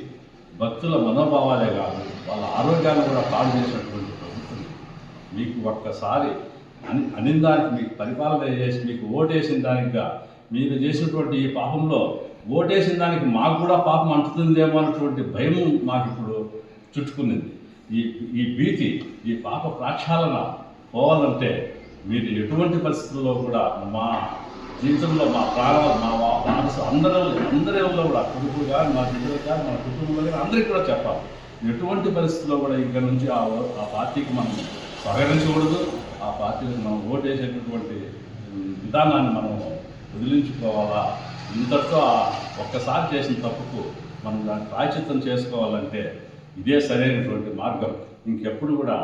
భక్తుల మనోభావాలే కాదు వాళ్ళ ఆరోగ్యాన్ని కూడా పాడు చేసినటువంటి ప్రభుత్వం మీకు ఒక్కసారి అనిందానికి మీకు పరిపాలన చేసి మీకు ఓటేసిన దానిగా మీరు చేసినటువంటి ఈ పాపంలో ఓటేసిన దానికి మాకు కూడా పాపం అంటుతుందేమో అన్నటువంటి భయం మాకు ఇప్పుడు చుట్టుకునింది. ఈ భీతి, ఈ పాప ప్రక్షాళన పోవాలంటే మీరు ఎటువంటి పరిస్థితుల్లో కూడా మా జీవితంలో మా ప్రాణాలు మా మనసు అందరిలో కూడా కుటుంబులు కానీ మా బిడ్డలు కానీ మన కుటుంబంలో కానీ అందరికీ కూడా చెప్పాలి. ఎటువంటి పరిస్థితుల్లో కూడా ఇక్కడ నుంచి ఆ పార్టీకి మనం సహకరించకూడదు. ఆ పార్టీకి మనం ఓటేసేటటువంటి విధానాన్ని మనం వదిలించుకోవాలా. ఇంతటితో ఒక్కసారి చేసిన తప్పుకు మనం దాన్ని ప్రాయశ్చిత్తం చేసుకోవాలంటే ఇదే సరైనటువంటి మార్గం. ఇంకెప్పుడు కూడా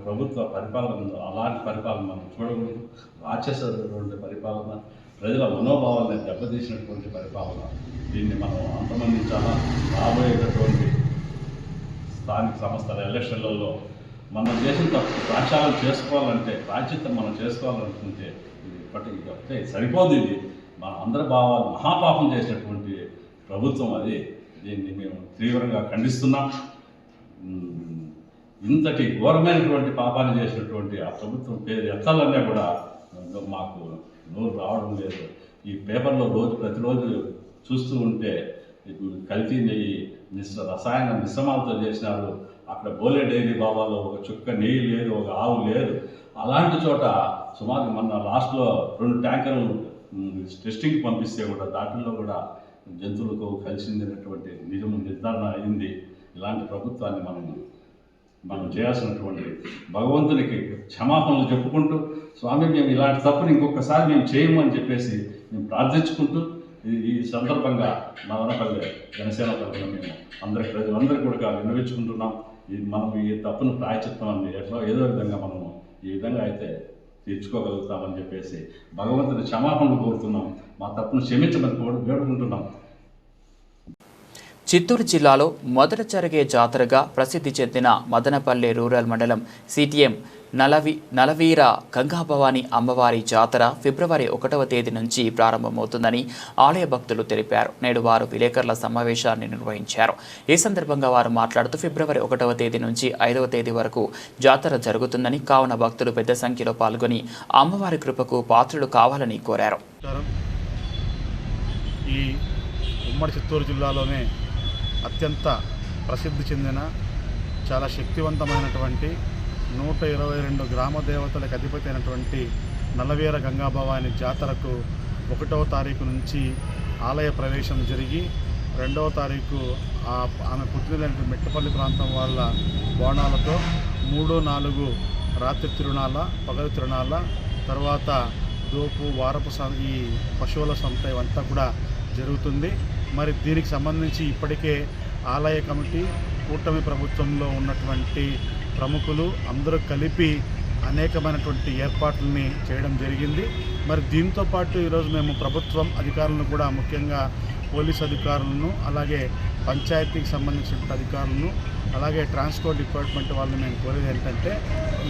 ప్రభుత్వ పరిపాలన అలాంటి పరిపాలన మనం చూడకూడదు. రాక్షసటువంటి పరిపాలన, ప్రజల మనోభావాలను దెబ్బతీసినటువంటి పరిపాలన, దీన్ని మనం అంతమందించాలా. రాబోయేటటువంటి స్థానిక సంస్థల ఎలక్షన్లలో మనం చేసిన తప్పు ప్రక్షాళన చేసుకోవాలంటే, ప్రాయశ్చిత్తం మనం చేసుకోవాలనుకుంటే ఇది ఇప్పటికీ సరిపోదు. ఇది మన అందరి భావాలు మహాపాపం చేసినటువంటి ప్రభుత్వం అది. దీన్ని మేము తీవ్రంగా ఖండిస్తున్నాం. ఇంతటి ఘోరమైనటువంటి పాపాన్ని చేసినటువంటి ఆ ప్రభుత్వం పేరు ఎత్తాలన్నా కూడా మాకు నోరు రావడం లేదు. ఈ పేపర్లో ప్రతిరోజు చూస్తూ ఉంటే కల్తీ నెయ్యి రసాయన మిశ్రమాలతో చేసినారు. అక్కడ బోలే డైరీ బాబాలో ఒక చుక్క నెయ్యి లేదు, ఒక ఆవు లేదు. అలాంటి చోట సుమారు మొన్న లాస్ట్లో 2 ట్యాంకర్లు టెస్టింగ్కి పంపిస్తే కూడా దాంట్లో కూడా జంతువులకు కలిసిందనేటువంటి నిజము నిర్ధారణ అయింది. ఇలాంటి ప్రభుత్వాన్ని మనం చేయాల్సినటువంటి భగవంతునికి క్షమాపణలు చెప్పుకుంటూ, స్వామి మేము ఇలాంటి తప్పుని ఇంకొకసారి మేము చేయము అని చెప్పేసి మేము ప్రార్థించుకుంటూ ఈ సందర్భంగా మదనపల్లి జనసేన తరఫున మేము ప్రజలందరికీ కూడా విన్నవించుకుంటున్నాం. మనం ఈ తప్పును ప్రాయశ్చిత్తాన్ని ఏదో విధంగా మనము ఈ విధంగా అయితే తీర్చుకోగలుగుతామని చెప్పేసి భగవంతుని క్షమాపణలు కోరుతున్నాం. మా తప్పును క్షమించమని వేడుకుంటున్నాం. చిత్తూరు జిల్లాలో మొదట జరిగే జాతరగా ప్రసిద్ధి చెందిన మదనపల్లె రూరల్ మండలం సిటిఎం నలవీర గంగాభవాని అమ్మవారి జాతర ఫిబ్రవరి 1వ తేదీ నుంచి ప్రారంభమవుతుందని ఆలయ భక్తులు తెలిపారు. నేడు వారు విలేకరుల సమావేశాన్ని నిర్వహించారు. ఈ సందర్భంగా వారు మాట్లాడుతూ ఫిబ్రవరి 1వ తేదీ నుంచి 5వ తేదీ వరకు జాతర జరుగుతుందని, కావున భక్తులు పెద్ద సంఖ్యలో పాల్గొని అమ్మవారి కృపకు పాత్రులు కావాలని కోరారు. ఈ ఉమ్మడి చిత్తూరు జిల్లాలోనే అత్యంత ప్రసిద్ధి చెందిన చాలా శక్తివంతమైనటువంటి 122 గ్రామ దేవతలకు అధిపతి అయినటువంటి నలవీర గంగాభవాని జాతరకు 1వ తారీఖు నుంచి ఆలయ ప్రవేశం జరిగి 2వ తారీఖు ఆమె పుట్టినటువంటి మెట్టపల్లి ప్రాంతం వాళ్ళ బోనాలతో 3, 4 రాత్రి తిరునాళ్ళ, పగలు తిరునాళ్ళ, తర్వాత దోపు వారపు ఈ పశువుల సంత ఇవంతా కూడా జరుగుతుంది. మరి దీనికి సంబంధించి ఇప్పటికే ఆలయ కమిటీ, కూటమి ప్రభుత్వంలో ఉన్నటువంటి ప్రముఖులు అందరూ కలిపి అనేకమైనటువంటి ఏర్పాట్లని చేయడం జరిగింది. మరి దీంతో పాటు ఈరోజు మేము ప్రభుత్వం అధికారులను కూడా, ముఖ్యంగా పోలీస్ అధికారులను, అలాగే పంచాయతీకి సంబంధించిన అధికారులను, అలాగే ట్రాన్స్పోర్ట్ డిపార్ట్మెంట్ వాళ్ళని మేము కోరేది ఏంటంటే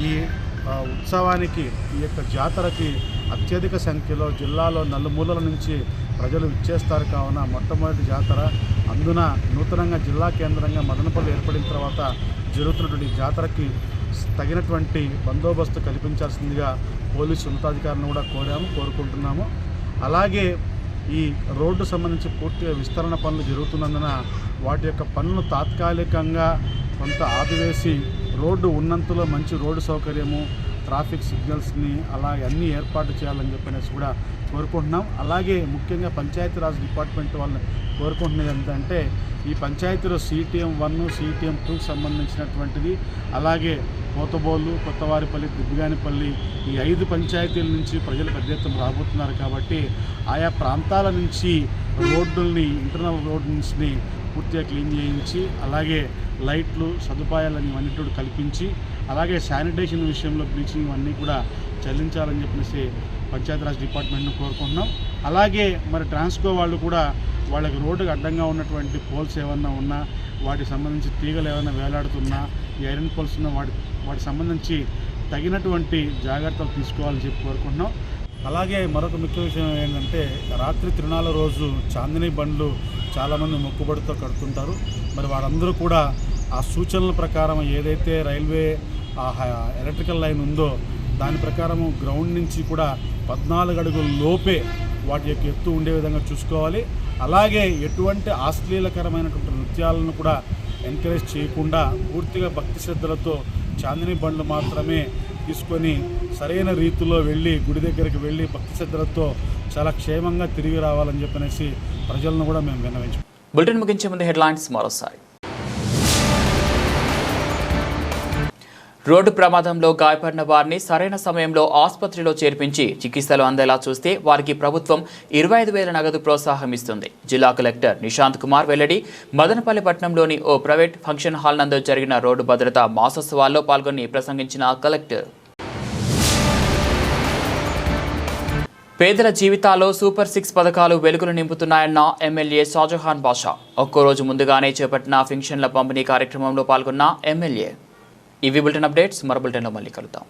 ఈ ఉత్సవానికి ఈ యొక్క జాతరకి అత్యధిక సంఖ్యలో జిల్లాలో నలుమూలల నుంచి ప్రజలు ఇచ్చేస్తారు కావున మొట్టమొదటి జాతర అందున నూతనంగా జిల్లా కేంద్రంగా మదనపల్లి ఏర్పడిన తర్వాత జరుగుతున్నటువంటి జాతరకి తగినటువంటి బందోబస్తు కల్పించాల్సిందిగా పోలీసు ఉన్నతాధికారులను కూడా కోరుకుంటున్నాము. అలాగే ఈ రోడ్డు సంబంధించి పూర్తిగా విస్తరణ పనులు జరుగుతున్నందున వాటి యొక్క పనులు తాత్కాలికంగా కొంత ఆపివేసి రోడ్డు ఉన్నంతలో మంచి రోడ్డు సౌకర్యము, ట్రాఫిక్ సిగ్నల్స్ని అలాగే అన్నీ ఏర్పాటు చేయాలని చెప్పనేసి కూడా కోరుకుంటున్నాం. అలాగే ముఖ్యంగా పంచాయతీరాజ్ డిపార్ట్మెంట్ వాళ్ళని కోరుకుంటున్నది ఏంటంటే ఈ పంచాయతీలో CTM 1, CTM 2 సంబంధించినటువంటిది, అలాగే కోతబోలు, కొత్తవారిపల్లి, దిబ్బగానిపల్లి ఈ 5 పంచాయతీల నుంచి ప్రజలు పెద్ద ఎత్తున రాబోతున్నారు కాబట్టి ఆయా ప్రాంతాల నుంచి రోడ్డుల్ని, ఇంటర్నల్ రోడ్స్ని పూర్తిగా క్లీన్ చేయించి, అలాగే లైట్లు సదుపాయాలని ఇవన్నీ కల్పించి, అలాగే శానిటేషన్ విషయంలో బ్లీచింగ్ ఇవన్నీ కూడా చెల్లించాలని చెప్పేసి పంచాయతీరాజ్ డిపార్ట్మెంట్ను కోరుకుంటున్నాం. అలాగే మరి ట్రాన్స్కో వాళ్ళు కూడా వాళ్ళకి రోడ్డుకు అడ్డంగా ఉన్నటువంటి పోల్స్ ఏమన్నా ఉన్నా, వాటికి సంబంధించి తీగలు ఏమైనా వేలాడుతున్నా, ఈ ఐరన్ పోల్స్ ఉన్న వాటికి సంబంధించి తగినటువంటి జాగ్రత్తలు తీసుకోవాలని చెప్పి కోరుకుంటున్నాం. అలాగే మరొక ముఖ్య విషయం ఏంటంటే రాత్రి తిరునాళ్ళ రోజు చాందినీ బండ్లు చాలామంది మొక్కుబడితో కడుతుంటారు. మరి వారందరూ కూడా ఆ సూచనల ప్రకారం ఏదైతే రైల్వే ఎలక్ట్రికల్ లైన్ ఉందో దాని ప్రకారము గ్రౌండ్ నుంచి కూడా 14 అడుగుల లోపే వాటి యొక్క ఎత్తు ఉండే విధంగా చూసుకోవాలి. అలాగే ఎటువంటి అశ్లీలకరమైనటువంటి నృత్యాలను కూడా ఎంకరేజ్ చేయకుండా పూర్తిగా భక్తి శ్రద్ధలతో చాందినీ బండ్లు మాత్రమే తీసుకొని సరైన రీతిలో వెళ్ళి గుడి దగ్గరికి వెళ్ళి భక్తి శ్రద్ధలతో చాలా క్షేమంగా తిరిగి రావాలని చెప్పనేసి ప్రజలను కూడా మేము విన్నవించాం. బులెటిన్ ముగించే ముందు హెడ్లైన్స్ మరోసారి. రోడ్డు ప్రమాదంలో గాయపడిన వారిని సరైన సమయంలో ఆసుపత్రిలో చేర్పించి చికిత్సలు అందేలా చూస్తే వారికి ప్రభుత్వం 25,000 నగదు ప్రోత్సాహం ఇస్తుంది. జిల్లా కలెక్టర్ నిశాంత్ కుమార్ వెల్లడి. మదనపల్లి పట్టణంలోని ఓ ప్రైవేట్ ఫంక్షన్ హాల్ నందు జరిగిన రోడ్డు భద్రతా మాసోత్సవాల్లో పాల్గొని ప్రసంగించిన కలెక్టర్. పేదల జీవితాల్లో సూపర్ 6 పథకాలు వెలుగులు నింపుతున్నాయన్న ఎమ్మెల్యే షాజహాన్ బాషా. ఒక్కరోజు ముందుగానే చేపట్టిన పెన్షన్ల పంపిణీ కార్యక్రమంలో పాల్గొన్న ఎమ్మెల్యే. ఇవి బులెటిన్ అప్డేట్స్. మరో బులెటిన్లో మళ్ళీ కలుద్దాం.